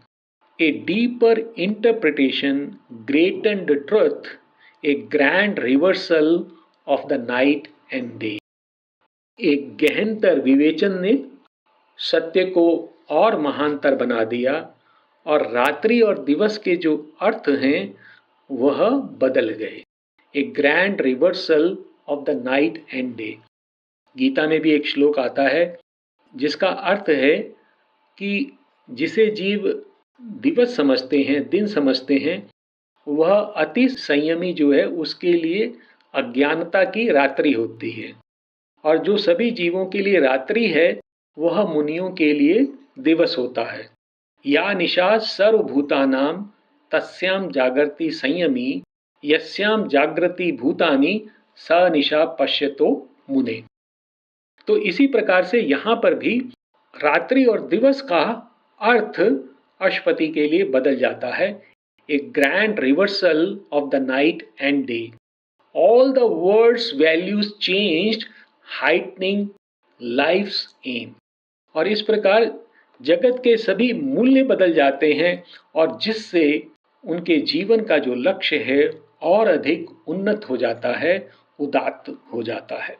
A deeper interpretation greatened the truth, a grand reversal of the night and day, एक गहनतर विवेचन ने सत्य को और महानतर बना दिया, और रात्रि और दिवस के जो अर्थ हैं वह बदल गए। A grand reversal of the night and day. गीता में भी एक श्लोक आता है जिसका अर्थ है कि जिसे जीव दिवस समझते हैं, दिन समझते हैं, वह अति संयमी जो है उसके लिए अज्ञानता की रात्रि होती है, और जो सभी जीवों के लिए रात्रि है वह मुनियों के लिए दिवस होता है। या निशा सर्वभूतानां तस्याम जागर्ति संयमी यस्याम जागृति भूतानि स निशा पश्यतो मुने। तो इसी प्रकार से यहाँ पर भी रात्रि और दिवस का अर्थ अश्वति के लिए बदल जाता है। A grand reversal of the night and day, all the words values changed, heightening life's aim. और इस प्रकार जगत के सभी मूल्य बदल जाते हैं और जिससे उनके जीवन का जो लक्ष्य है और अधिक उन्नत हो जाता है, उदात्त हो जाता है।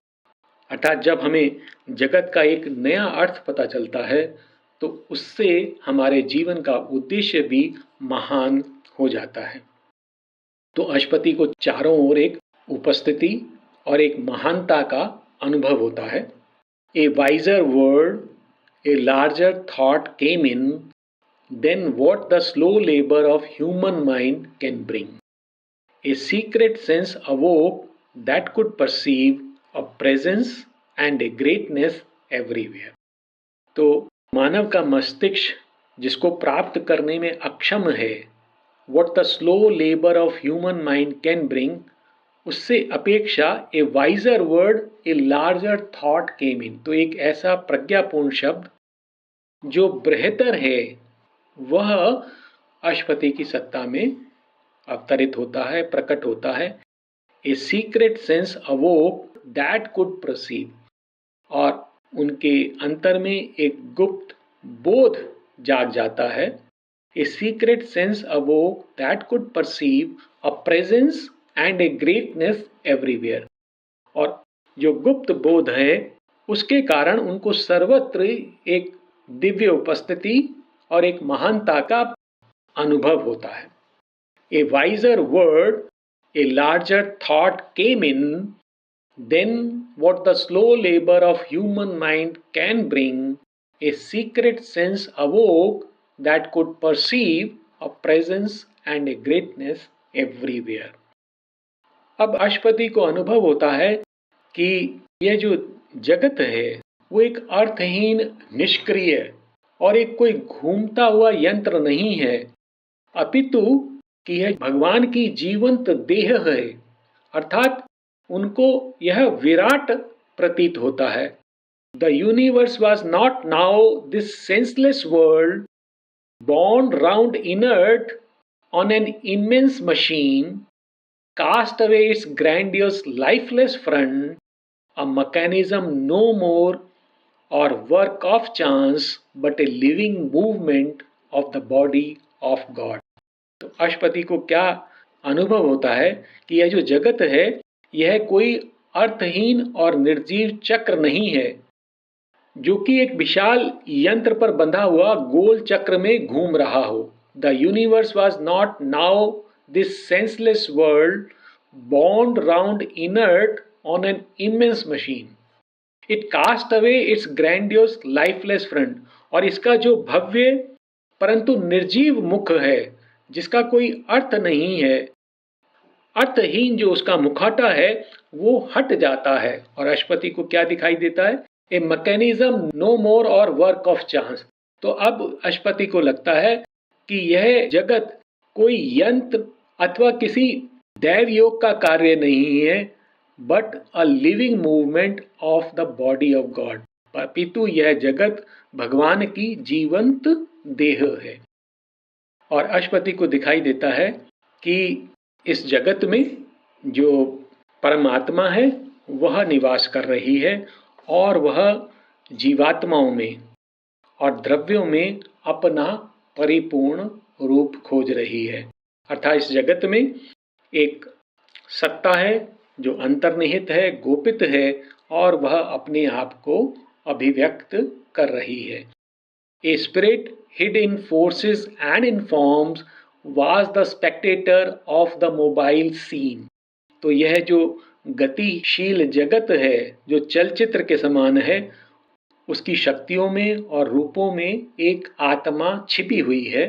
अर्थात जब हमें जगत का एक नया अर्थ पता चलता है तो उससे हमारे जीवन का उद्देश्य भी महान हो जाता है। तो अश्वति को चारों ओर एक उपस्थिति और एक महानता का अनुभव होता है। A wiser word, a larger thought came in than what the slow labor of human mind can bring. A secret sense awoke that could perceive a presence and a greatness everywhere. तो मानव का मस्तिष्क जिसको प्राप्त करने में अक्षम है, what the slow labor of human mind can bring, उससे अपेक्षा a wiser word, a larger thought came in. तो एक ऐसा प्रज्ञापूर्ण शब्द जो बेहतर है वह अश्वति की सत्ता में अवतरित होता है, प्रकट होता है। A secret sense awoke that could perceive, और उनके अंतर में एक गुप्त बोध जाग जाता है। A secret sense awoke that could perceive a presence and a greatness everywhere. और जो गुप्त बोध है उसके कारण उनको सर्वत्र एक दिव्य उपस्थिति और एक महानता का अनुभव होता है। A wiser word, a larger thought came in than what the slow labour of human mind can bring, a secret sense awoke that could perceive a presence and a greatness everywhere. अब अश्वति को अनुभव होता है कि यह जो जगत है वो एक अर्थहीन, निष्क्रिय और एक कोई घूमता हुआ यंत्र नहीं है, अपितु कि यह भगवान की जीवंत देह है। अर्थात उनको यह विराट प्रतीत होता है। The universe was not now this senseless world borne round inert on an immense machine, cast away its grandiose lifeless front, a mechanism no more or work of chance but a living movement of the body of God. तो अश्वति को क्या अनुभव होता है कि यह जो जगत है यह कोई अर्थहीन और निर्जीव चक्र नहीं है जो कि एक विशाल यंत्र पर बंधा हुआ गोल चक्र में घूम रहा हो। The universe was not now this senseless world बॉन्ड round inert on an immense machine, it cast away its grandiose lifeless front. और इसका जो भव्य परंतु निर्जीव मुख है जिसका कोई अर्थ नहीं है, अर्थहीन जो उसका मुखौटा है वो हट जाता है और अश्वति को क्या दिखाई देता है? ए मैकेनिज्म नो मोर और वर्क ऑफ चांस। तो अब अश्वति को लगता है कि यह जगत कोई यंत्र अथवा किसी दैव योग का कार्य नहीं है, but a living movement of the body of God, अपितु यह जगत भगवान की जीवंत देह है। और अश्वति को दिखाई देता है कि इस जगत में जो परमात्मा है वह निवास कर रही है और वह जीवात्माओं में और द्रव्यों में अपना परिपूर्ण रूप खोज रही है। अर्थात इस जगत में एक सत्ता है जो अंतर्निहित है, गोपित है और वह अपने आप को अभिव्यक्त कर रही है। A spirit hid in forces and in forms was the spectator of the mobile scene। तो यह जो गतिशील जगत है जो चलचित्र के समान है, उसकी शक्तियों में और रूपों में एक आत्मा छिपी हुई है.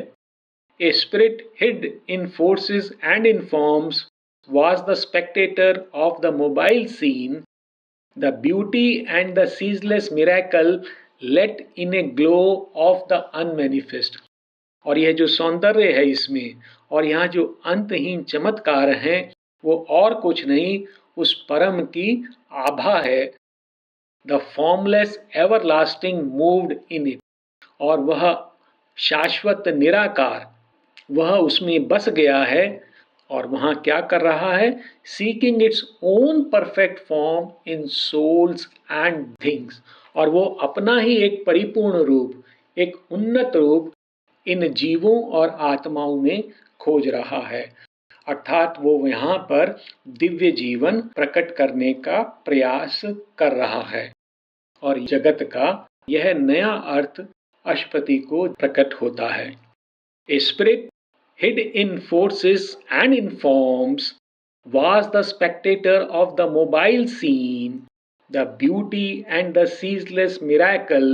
A spirit hid in forces and in forms was the spectator of the mobile scene, the beauty and the ceaseless miracle let in a glow of the unmanifest. और यह जो सौंदर्य है इसमें और यहाँ जो अंतहीन चमत्कार हैं वो और कुछ नहीं उस परम की आभा है. The formless everlasting moved in it. और वह शाश्वत निराकार वह उसमें बस गया है और वहाँ क्या कर रहा है? Seeking its own perfect form in souls and things. और वो अपना ही एक परिपूर्ण रूप, एक उन्नत रूप इन जीवों और आत्माओं में खोज रहा है. अर्थात वो यहाँ पर दिव्य जीवन प्रकट करने का प्रयास कर रहा है. और जगत का यह नया अर्थ अशपति को प्रकट होता है. A spirit hid in forces and in forms was the spectator of the mobile scene, the beauty and the ceaseless miracle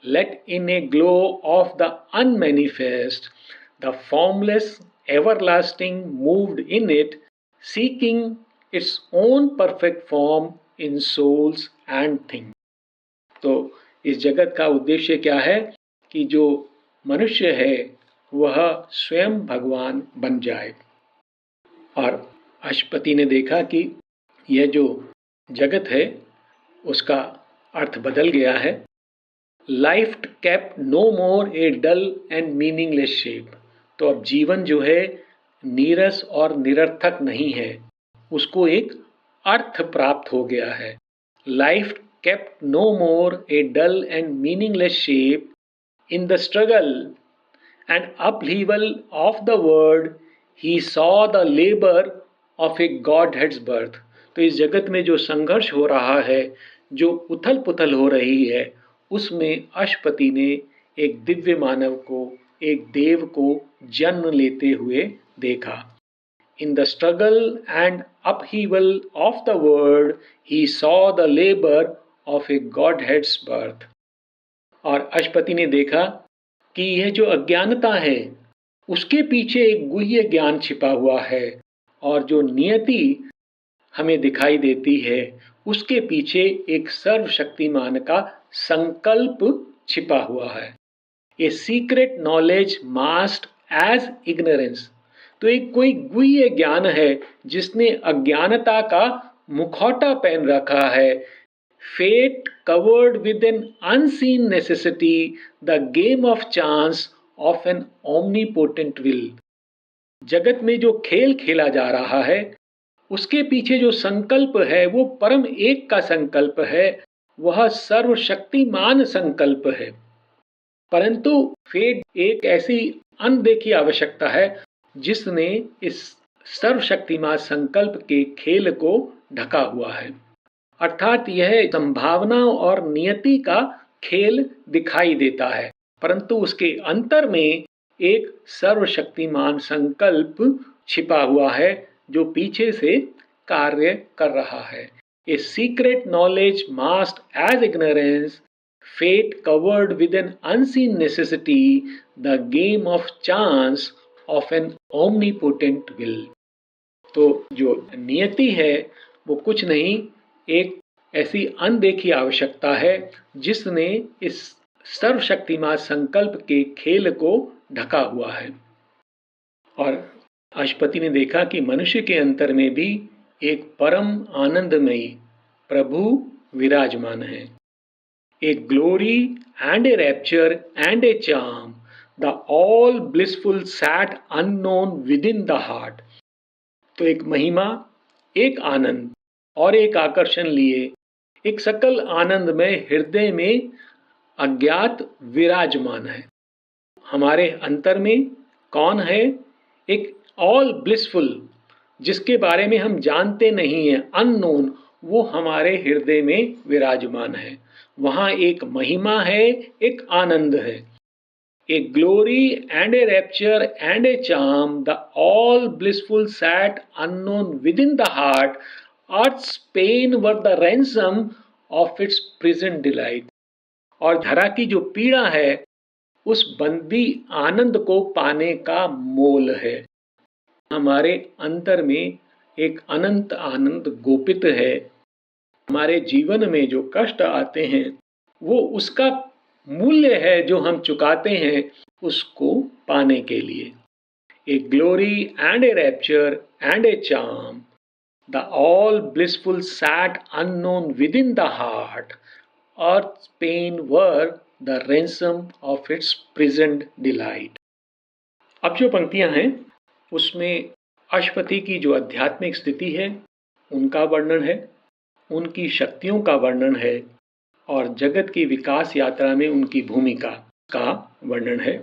let in a glow of the unmanifest, the formless everlasting moved in it, seeking its own perfect form in souls and things. तो इस जगत का उद्देश्य क्या है कि जो मनुष्य है वह स्वयं भगवान बन जाए. और अशपति ने देखा कि यह जो जगत है उसका अर्थ बदल गया है. Life kept no more a dull and meaningless shape. तो अब जीवन जो है नीरस और निरर्थक नहीं है, उसको एक अर्थ प्राप्त हो गया है. Life kept no more a dull and meaningless shape. In the struggle and upheaval of the world, he saw the labor of a Godhead's birth. तो इस जगत में जो संघर्ष हो रहा है, जो उथल पुथल हो रही है, उसमें अशपति ने एक दिव्य मानव को, एक देव को जन्म लेते हुए देखा. In the struggle and upheaval of the world, he saw the labor of a Godhead's birth. और अशपति ने देखा कि यह जो अज्ञानता है उसके पीछे एक गुह्य ज्ञान छिपा हुआ है और जो नियति हमें दिखाई देती है उसके पीछे एक सर्वशक्तिमान का संकल्प छिपा हुआ है. A secret knowledge masked as ignorance. तो एक कोई गुह्य ज्ञान है जिसने अज्ञानता का मुखौटा पहन रखा है. Fate covered with an unseen necessity, the game of chance of an omnipotent will. जगत में जो खेल खेला जा रहा है उसके पीछे जो संकल्प है वो परम एक का संकल्प है, वह सर्वशक्तिमान संकल्प है. परंतु फेट एक ऐसी अनदेखी आवश्यकता है जिसने इस सर्वशक्तिमान संकल्प के खेल को ढका हुआ है. अर्थात यह संभावना और नियति का खेल दिखाई देता है, परंतु उसके अंतर में एक सर्वशक्तिमान संकल्प छिपा हुआ है जो पीछे से कार्य कर रहा है. A secret knowledge masked as ignorance, fate covered with an unseen necessity, the game of chance of an omnipotent will. तो जो नियति है वो कुछ नहीं, एक ऐसी अनदेखी आवश्यकता है जिसने इस सर्वशक्तिमान संकल्प के खेल को ढका हुआ है. और अशपति ने देखा कि मनुष्य के अंतर में भी एक परम आनंदमयी प्रभु विराजमान है. A glory and a rapture and a charm, the all blissful sat unknown within the heart. तो एक महिमा, एक आनंद और एक आकर्षण लिए एक सकल आनंद में हृदय में अज्ञात विराजमान है. हमारे अंतर में कौन है? एक ऑल ब्लिसफुल, जिसके बारे में हम जानते नहीं हैं, अननोन, वो हमारे हृदय में विराजमान है. वहाँ एक महिमा है, एक आनंद है. A glory and a rapture and a charm, the all blissful sat unknown within the heart, Earth's pain were the ransom of its present delight. और धरा की जो पीड़ा है उस बंदी आनंद को पाने का मोल है। हमारे अंतर में एक अनंत आनंद गोपित है। हमारे जीवन में जो कष्ट आते हैं वो उसका मूल्य है जो हम चुकाते हैं उसको पाने के लिए। A glory and a rapture and a charm, the all blissful sat unknown within the heart. Earth's pain were the ransom of its present delight. अब जो पंक्तियां हैं उसमें अश्वति की जो आध्यात्मिक स्थिति है उनका वर्णन है, उनकी शक्तियों का वर्णन है और जगत की विकास यात्रा में उनकी भूमिका का वर्णन है।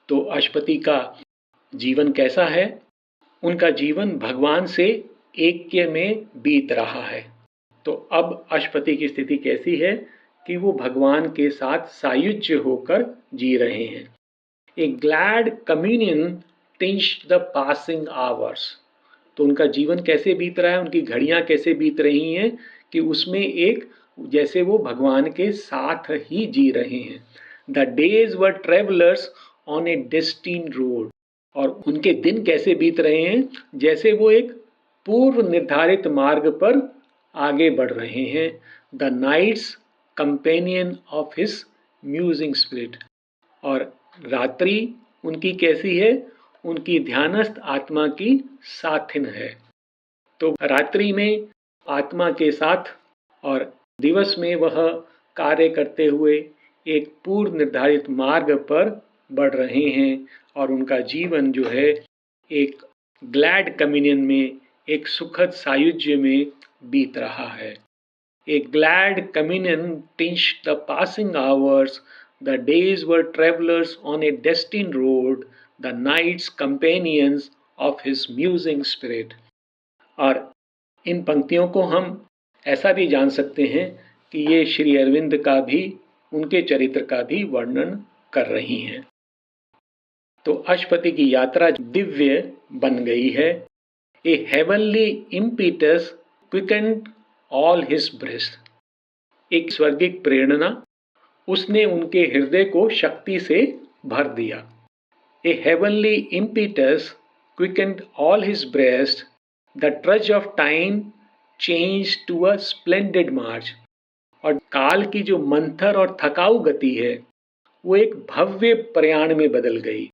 तो अश्वति का जीवन कैसा है? उनका जीवन भगवान से ऐक्य में बीत रहा है। तो अब अश्वति की स्थिति कैसी है कि वो भगवान के साथ सायुज्य होकर जी रहे हैं। A glad communion tinged the passing hours. तो उनका जीवन कैसे बीत रहा है, उनकी घड़ियां कैसे बीत रही हैं कि उसमें एक जैसे वो भगवान के साथ ही जी रहे हैं। The days were travellers on a destined road. और उनके दिन कैसे बीत रहे हैं जैसे वो एक पूर्व निर्धारित मार्ग पर आगे बढ़ रहे हैं। The night's companion of his musing spirit. और रात्रि उनकी कैसी है? उनकी ध्यानस्थ आत्मा की साथिन है। तो रात्रि में आत्मा के साथ और दिवस में वह कार्य करते हुए एक पूर्व निर्धारित मार्ग पर बढ़ रहे हैं और उनका जीवन जो है एक ग्लैड कम्युनियन में, एक सुखद सायुज्य में बीत रहा है। A glad communion tinged the passing hours, the days were travellers on a destined road, the nights companions of his musing spirit. और इन पंक्तियों को हम ऐसा भी जान सकते हैं कि ये श्री अरविंद का भी, उनके चरित्र का भी वर्णन कर रही हैं। तो अश्वति की यात्रा दिव्य बन गई है। A heavenly impetus quickened all his breast. एक स्वर्गिक प्रेरणा उसने उनके हृदय को शक्ति से भर दिया। A heavenly impetus quickened all his breast, the trudge of time change to a splendid march. और काल की जो मंथर और थकाऊ गति है वो एक भव्य प्रयाण में बदल गई।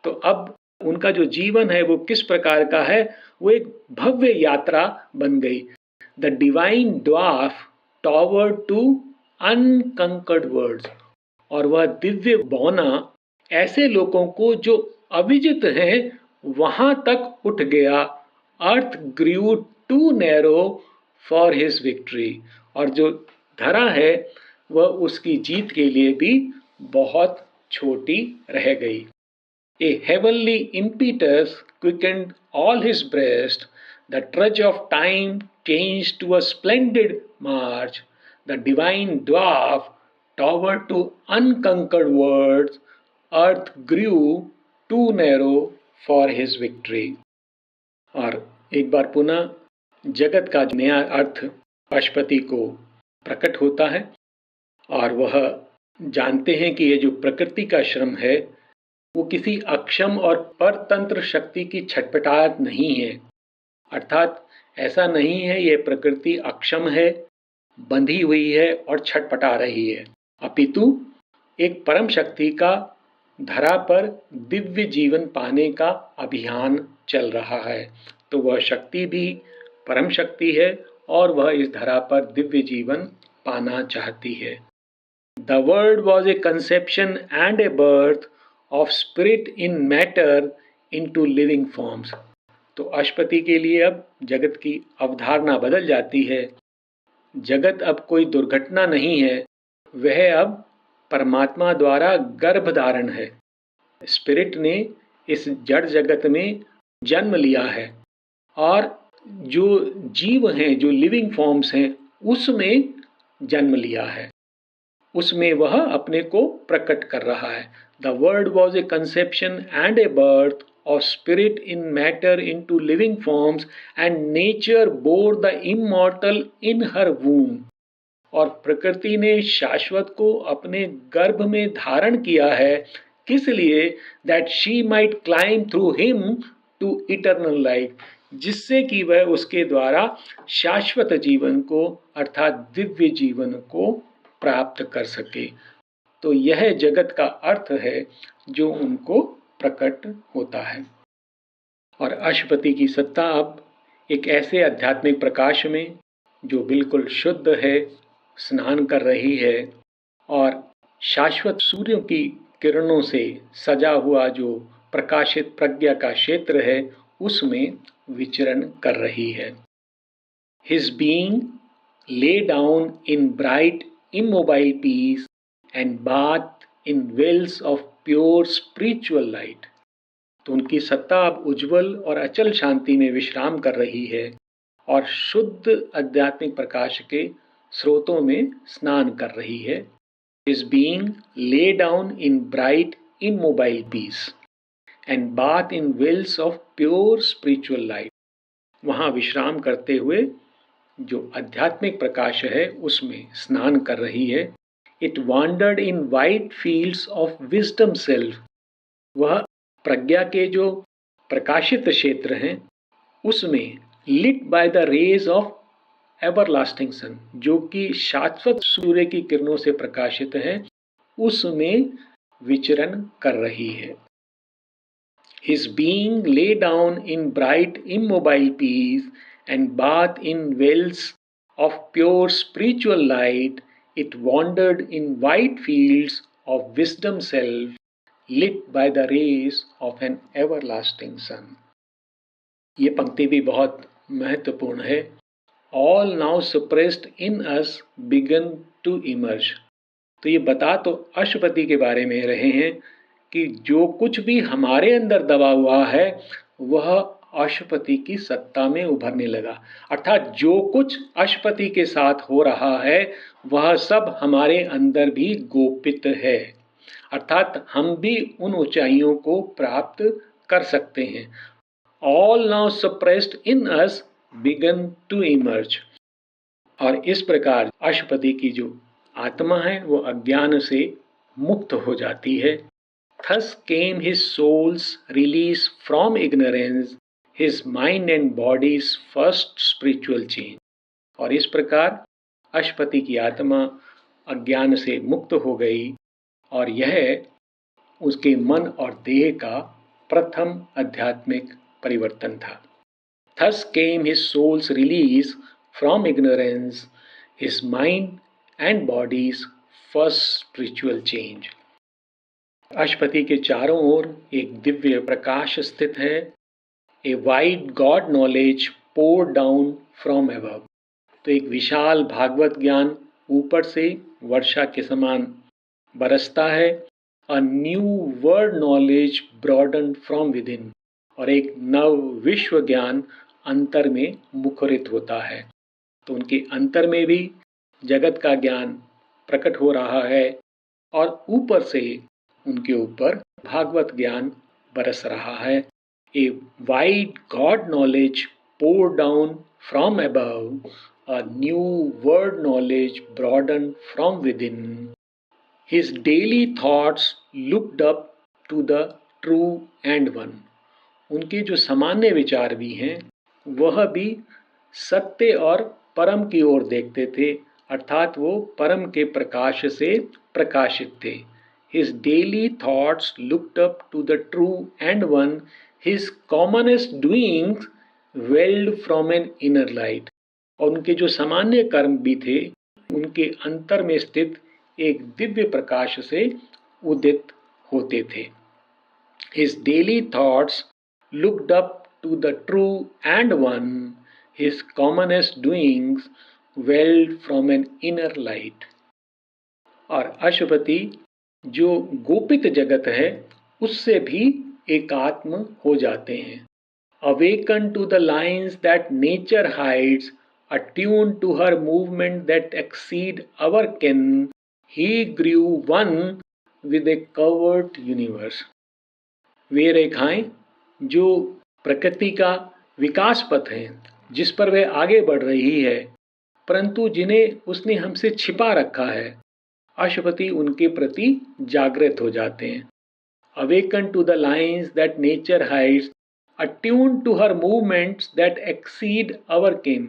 तो अब उनका जो जीवन है वो किस प्रकार का है? वो एक भव्य यात्रा बन गई। The divine dwarf towered to unconquered worlds. और वह दिव्य बौना ऐसे लोगों को जो अविजित हैं वहां तक उठ गया। Earth grew too narrow for his victory. और जो धरा है वह उसकी जीत के लिए भी बहुत छोटी रह गई। A heavenly impetus quickened all his breast, the trudge of time changed to a splendid march, the divine dwarf towered to unconquered worlds, earth grew too narrow for his victory. और एक बार पुनः जगत का नया अर्थ अश्वति को प्रकट होता है और वह जानते हैं कि ये जो प्रकृति का श्रम है वो किसी अक्षम और परतंत्र शक्ति की छटपटाहट नहीं है। अर्थात ऐसा नहीं है ये प्रकृति अक्षम है, बंधी हुई है और छटपटा रही है, अपितु एक परम शक्ति का धरा पर दिव्य जीवन पाने का अभियान चल रहा है। तो वह शक्ति भी परम शक्ति है और वह इस धरा पर दिव्य जीवन पाना चाहती है। The word was a conception and a birth of spirit in matter into living forms. तो अश्वति के लिए अब जगत की अवधारणा बदल जाती है। जगत अब कोई दुर्घटना नहीं है, वह अब परमात्मा द्वारा गर्भ धारण है। स्पिरिट ने इस जड़ जगत में जन्म लिया है और जो जीव हैं, जो लिविंग फॉर्म्स हैं, उसमें जन्म लिया है, उसमें वह अपने को प्रकट कर रहा है। The word was a conception and A birth of spirit in matter into living forms, and nature bore the immortal in her womb. और प्रकृति ने शाश्वत को अपने गर्भ में धारण किया है, किस लिए? That she might climb through him to eternal life, जिससे कि वह उसके द्वारा शाश्वत जीवन को अर्थात दिव्य जीवन को प्राप्त कर सके। तो यह जगत का अर्थ है जो उनको प्रकट होता है। और अशुपति की सत्ता अब एक ऐसे आध्यात्मिक प्रकाश में जो बिल्कुल शुद्ध है स्नान कर रही है, और शाश्वत सूर्य की किरणों से सजा हुआ जो प्रकाशित प्रज्ञा का क्षेत्र है उसमें विचरण कर रही है। His being lay down in bright immobile peace and bathed in wells of pure spiritual light. तो उनकी सत्ता अब उज्जवल और अचल शांति में विश्राम कर रही है और शुद्ध आध्यात्मिक प्रकाश के स्रोतों में स्नान कर रही है। His being lay down in bright immobile peace and bathed in wells of pure spiritual light. वहाँ विश्राम करते हुए जो आध्यात्मिक प्रकाश है उसमें स्नान कर रही है। It wandered in wide fields of wisdom self. वह प्रज्ञा के जो प्रकाशित क्षेत्र हैं उसमें lit by the rays of everlasting sun, जो कि शाश्वत सूर्य की किरणों से प्रकाशित है, उसमें विचरण कर रही है। His being lay down in bright immobile peace and bathed in wells of pure spiritual light. It wandered in wide fields of wisdom self, lit by the rays of an everlasting sun. ये पंक्ति भी बहुत महत्वपूर्ण है। All now suppressed in us began to emerge. तो ये बता तो अशुपति के बारे में रहे हैं कि जो कुछ भी हमारे अंदर दबा हुआ है वह अशुपति की सत्ता में उभरने लगा। अर्थात जो कुछ अशुपति के साथ हो रहा है वह सब हमारे अंदर भी गोपित है, अर्थात हम भी उन ऊंचाइयों को प्राप्त कर सकते हैं। All now suppressed in us began to emerge. और इस प्रकार अशुपति की जो आत्मा है वो अज्ञान से मुक्त हो जाती है। Thus came his soul's release from ignorance, his mind and body's first spiritual change. और इस प्रकार अशुपति की आत्मा अज्ञान से मुक्त हो गई और यह उसके मन और देह का प्रथम आध्यात्मिक परिवर्तन था। Thus came his soul's release from ignorance, his mind and body's first spiritual change. अशुपति के चारों ओर एक दिव्य प्रकाश स्थित है। A wide God knowledge poured down from above. तो एक विशाल भागवत ज्ञान ऊपर से वर्षा के समान बरसता है। A new word knowledge broadened from within. और एक नव विश्व ज्ञान अंतर में मुखरित होता है। तो उनके अंतर में भी जगत का ज्ञान प्रकट हो रहा है और ऊपर से उनके ऊपर भागवत ज्ञान बरस रहा है। A wide God knowledge poured down from above, a new word knowledge broadened from within. His daily thoughts looked up to the true and one. उनके जो सामान्य विचार भी हैं वह भी सत्य और परम की ओर देखते थे, अर्थात वो परम के प्रकाश से प्रकाशित थे। His daily thoughts looked up to the true and one. His commonest doings welled from an inner light. और उनके जो सामान्य कर्म भी थे उनके अंतर में स्थित एक दिव्य प्रकाश से उदित होते थे। His daily thoughts looked up to the true and one. His commonest doings welled from an inner light. और अशुपति जो गोपित जगत है उससे भी एकात्म हो जाते हैं। Awakened to the lines that nature hides, attuned to her movement that exceed our ken, he grew one with a covered universe. वे रेखाएं जो प्रकृति का विकास पथ है जिस पर वह आगे बढ़ रही है, परंतु जिन्हें उसने हमसे छिपा रखा है, अशुपति उनके प्रति जागृत हो जाते हैं। Awaken to the lines that nature hides, attuned to her movements that exceed our ken।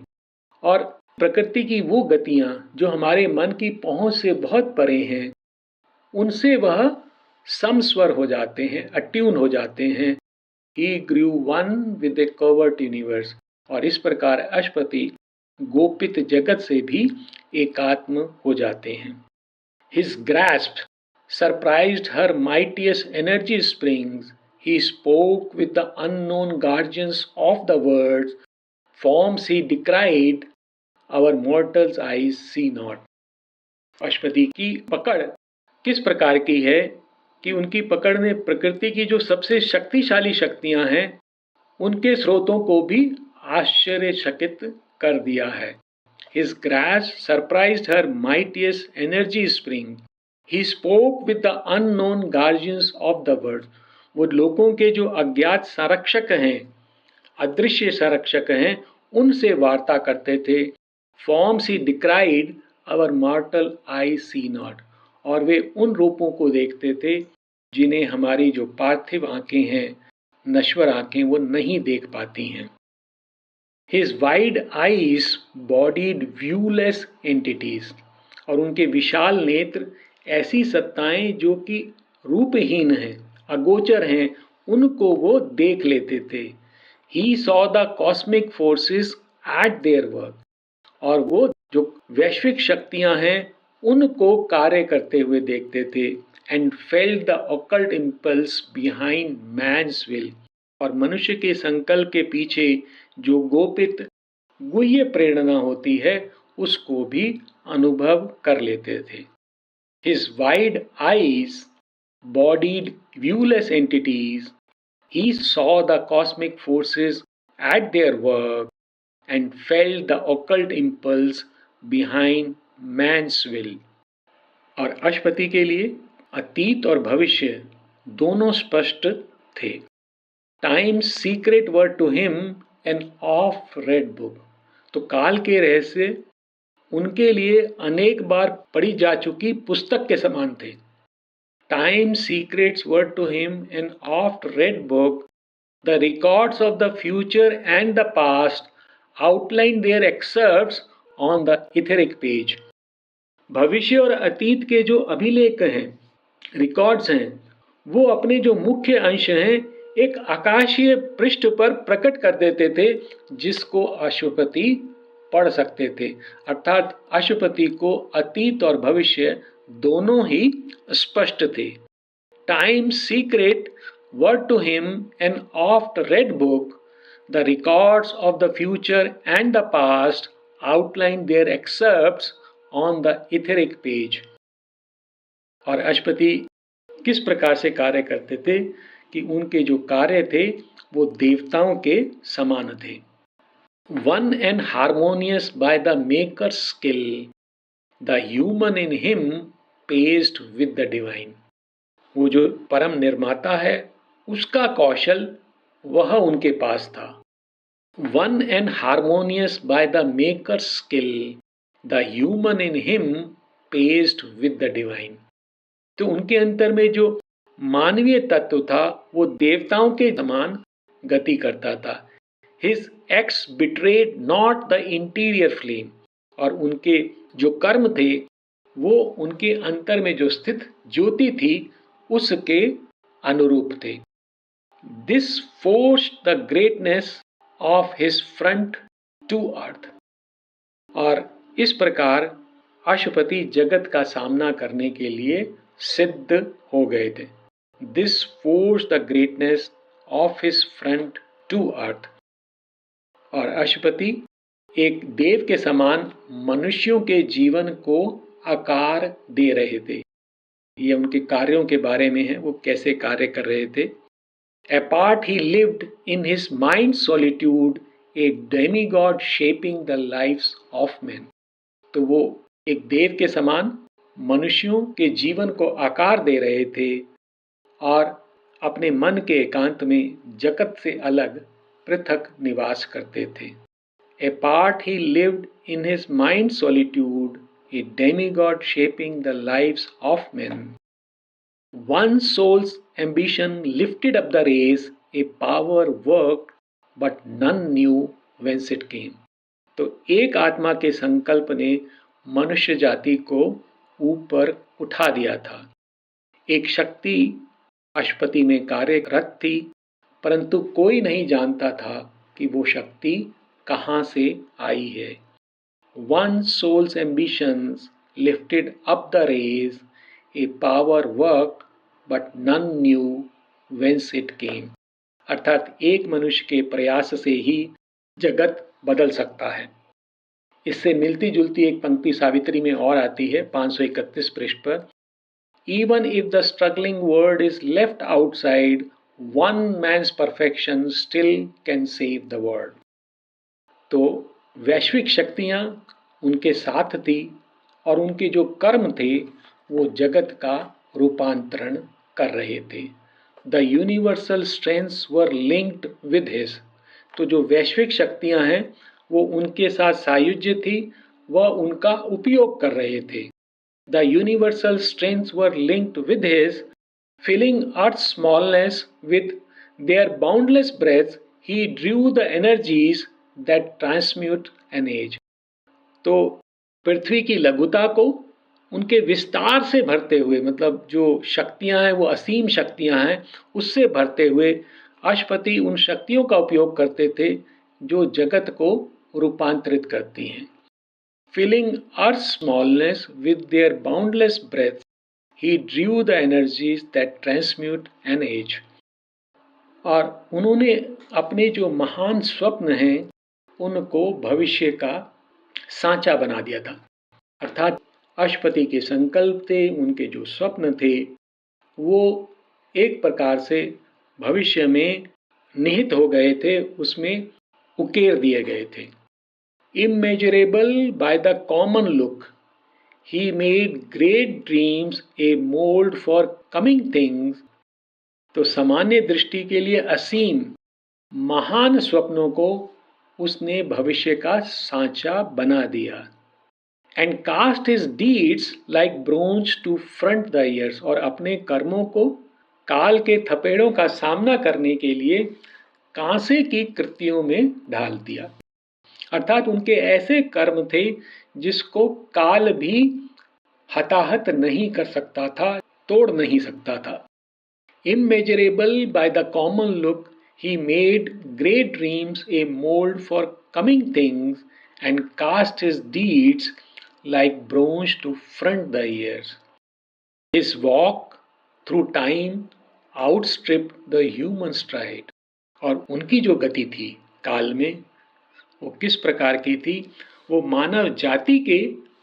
और प्रकृति की वो गतियां जो हमारे मन की पहुंच से बहुत परे हैं, उनसे वह समस्वर हो जाते हैं, अट्यून हो जाते हैं। He grew one with the covert universe। और इस प्रकार अशुपति गोपित जगत से भी एकात्म हो जाते हैं। His grasp surprised her mightiest energy springs। He spoke with the unknown guardians of the words, forms he descried, our mortals eyes see not। अशुपति की पकड़ किस प्रकार की है कि उनकी पकड़ ने प्रकृति की जो सबसे शक्तिशाली शक्तियां हैं, उनके स्रोतों को भी आश्चर्यचकित कर दिया है। His grasp surprised her mightiest energy spring। He spoke with the unknown guardians of the world। वो लोगों के जो अज्ञात संरक्षक हैं, अदृश्य संरक्षक हैं, उनसे वार्ता करते थे। Forms he descried, our mortal eyes see not। और वे उन रूपों को देखते थे जिन्हें हमारी जो पार्थिव आंखें हैं, नश्वर आंखें, वो नहीं देख पाती हैं। His wide eyes bodied viewless entities। और उनके विशाल नेत्र ऐसी सत्ताएं जो कि रूपहीन हैं, अगोचर हैं, उनको वो देख लेते थे। He saw the cosmic forces at their work। और वो जो वैश्विक शक्तियां हैं, उनको कार्य करते हुए देखते थे। And felt the occult impulse behind man's will। और मनुष्य के संकल्प के पीछे जो गोपित गुह्य प्रेरणा होती है, उसको भी अनुभव कर लेते थे। His wide eyes bodied viewless entities। He saw the cosmic forces at their work and felt the occult impulse behind man's will। और अशुपति के लिए अतीत और भविष्य दोनों स्पष्ट थे। Time's secret were to him an oft-read book। तो काल के रहस्य उनके लिए अनेक बार पढ़ी जा चुकी पुस्तक के समान थे। Time's secrets were to him an oft-read book। The records of the future and the past outlined their excerpts on the etheric page। भविष्य और अतीत के जो अभिलेख हैं, रिकॉर्ड्स हैं, वो अपने जो मुख्य अंश हैं एक आकाशीय पृष्ठ पर प्रकट कर देते थे, जिसको अशुपति पढ़ सकते थे। अर्थात अशुपति को अतीत और भविष्य दोनों ही स्पष्ट थे। Time's secret was to him an oft read book. The records of the future and the past outline their excerpts on the etheric page. और अशुपति किस प्रकार से कार्य करते थे कि उनके जो कार्य थे वो देवताओं के समान थे। One and harmonious by the makers skill, the human in him paced with the divine. वो जो परम निर्माता है, उसका कौशल वह उनके पास था। One and harmonious by the makers skill, the human in him paced with the divine. तो उनके अंतर में जो मानवीय तत्व था वो देवताओं के समान गति करता था। His acts betrayed not the interior flame। और उनके जो कर्म थे वो उनके अंतर में जो स्थित ज्योति थी उसके अनुरूप थे। This forced the greatness of his front to earth। और इस प्रकार अशुपति जगत का सामना करने के लिए सिद्ध हो गए थे। This forced the greatness of his front to earth। और अशुपति एक देव के समान मनुष्यों के जीवन को आकार दे रहे थे। ये उनके कार्यों के बारे में है, वो कैसे कार्य कर रहे थे। Apart he lived in his mind solitude, a demigod shaping the lives of men। तो वो एक देव के समान मनुष्यों के जीवन को आकार दे रहे थे और अपने मन के एकांत में जगत से अलग पृथक निवास करते थे। Apart he lived in his mind solitude, a demigod shaping the lives of men. One soul's ambition lifted up the race, a power worked, but none knew whence it came. तो एक आत्मा के संकल्प ने मनुष्य जाति को ऊपर उठा दिया था। एक शक्ति अशपति में कार्यरत थी, परंतु कोई नहीं जानता था कि वो शक्ति कहाँ से आई है। One soul's ambitions lifted up the race, a power worked, but none knew whence it came. अर्थात एक मनुष्य के प्रयास से ही जगत बदल सकता है। इससे मिलती जुलती एक पंक्ति सावित्री में और आती है 531 पृष्ठ पर। Even if the struggling world is left outside, one man's perfection still can save the world. तो वैश्विक शक्तियां उनके साथ थी और उनके जो कर्म थे वो जगत का रूपांतरण कर रहे थे। The universal strengths were linked with his. तो जो वैश्विक शक्तियां हैं वो उनके साथ सायुज्य थी, वह उनका उपयोग कर रहे थे। The universal strengths were linked with his, filling earth's smallness with their boundless breadth, he drew the energies that transmute an age. तो पृथ्वी की लघुता को उनके विस्तार से भरते हुए, मतलब जो शक्तियां हैं वो असीम शक्तियां हैं, उससे भरते हुए अशपति उन शक्तियों का उपयोग करते थे जो जगत को रूपांतरित करती हैं। Filling earth's smallness with their boundless breadth, he drew the energies that transmute an age. और उन्होंने अपने जो महान स्वप्न हैं उनको भविष्य का सांचा बना दिया था। अर्थात अशपति के संकल्प थे, उनके जो स्वप्न थे वो एक प्रकार से भविष्य में निहित हो गए थे, उसमें उकेर दिए गए थे। Immeasurable by the common look, he made great dreams a mold for coming things. तो सामान्य दृष्टि के लिए असीम महान स्वप्नों को उसने भविष्य का सांचा बना दिया। And cast his deeds like bronze to front the years, और अपने कर्मों को काल के थपेड़ों का सामना करने के लिए कांसे की कृतियों में ढाल दिया। अर्थात उनके ऐसे कर्म थे जिसको काल भी हताहत नहीं कर सकता था, तोड़ नहीं सकता था। Immeasurable by the common look, he made great dreams a mold for coming things and cast his deeds like bronze to front the years. His walk through time outstripped the human stride. और उनकी जो गति थी काल में वो किस प्रकार की थी, वो मानव जाति के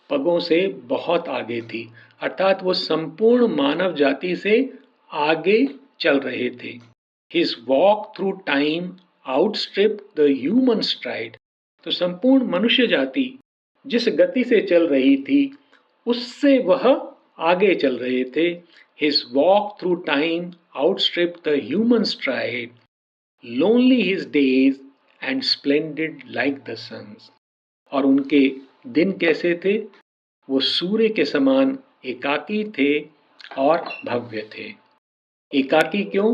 पगों से बहुत आगे थी। अर्थात वो संपूर्ण मानव जाति से आगे चल रहे थे। His walk through time outstripped the human stride. तो संपूर्ण मनुष्य जाति जिस गति से चल रही थी उससे वह आगे चल रहे थे। His walk through time outstripped the human stride. Lonely his days and splendid like the suns. और उनके दिन कैसे थे, वो सूर्य के समान एकाकी थे और भव्य थे। एकाकी क्यों?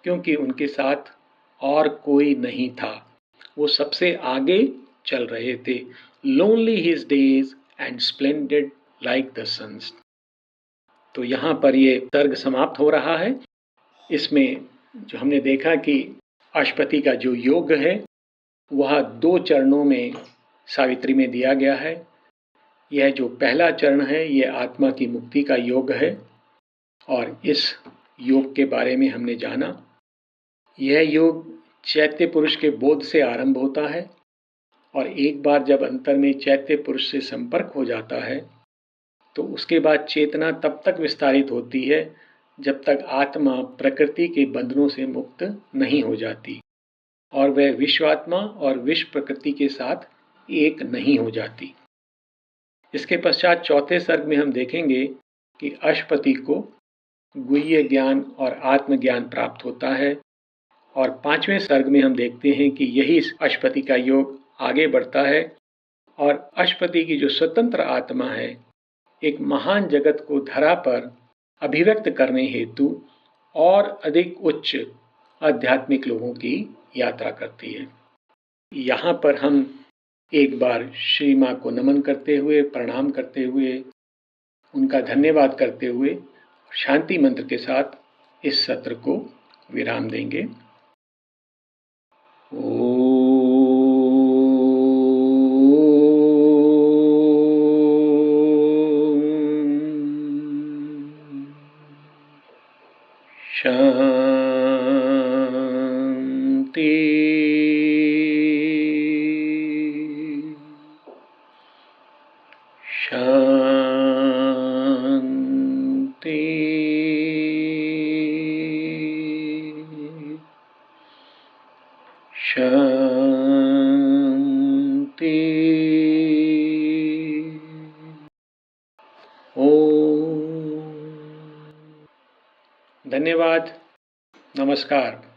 क्योंकि उनके साथ और कोई नहीं था, वो सबसे आगे चल रहे थे। Lonely his days and splendid like the suns. तो यहाँ पर ये तर्क समाप्त हो रहा है। इसमें जो हमने देखा कि अशपति का जो योग है वह 2 चरणों में सावित्री में दिया गया है। यह जो पहला चरण है ये आत्मा की मुक्ति का योग है और इस योग के बारे में हमने जाना। यह योग चैत्य पुरुष के बोध से आरंभ होता है और एक बार जब अंतर में चैत्य पुरुष से संपर्क हो जाता है तो उसके बाद चेतना तब तक विस्तारित होती है जब तक आत्मा प्रकृति के बंधनों से मुक्त नहीं हो जाती और वह विश्वात्मा और विश्व प्रकृति के साथ एक नहीं हो जाती। इसके पश्चात चौथे सर्ग में हम देखेंगे कि अशपति को गुह्य ज्ञान और आत्मज्ञान प्राप्त होता है। और 5वें सर्ग में हम देखते हैं कि यही अश्वपति का योग आगे बढ़ता है और अश्वपति की जो स्वतंत्र आत्मा है एक महान जगत को धरा पर अभिव्यक्त करने हेतु और अधिक उच्च आध्यात्मिक लोगों की यात्रा करती है। यहाँ पर हम एक बार श्री माँ को नमन करते हुए, प्रणाम करते हुए, उनका धन्यवाद करते हुए शांति मंत्र के साथ इस सत्र को विराम देंगे। शांति शांति शांति। ओम। धन्यवाद। नमस्कार।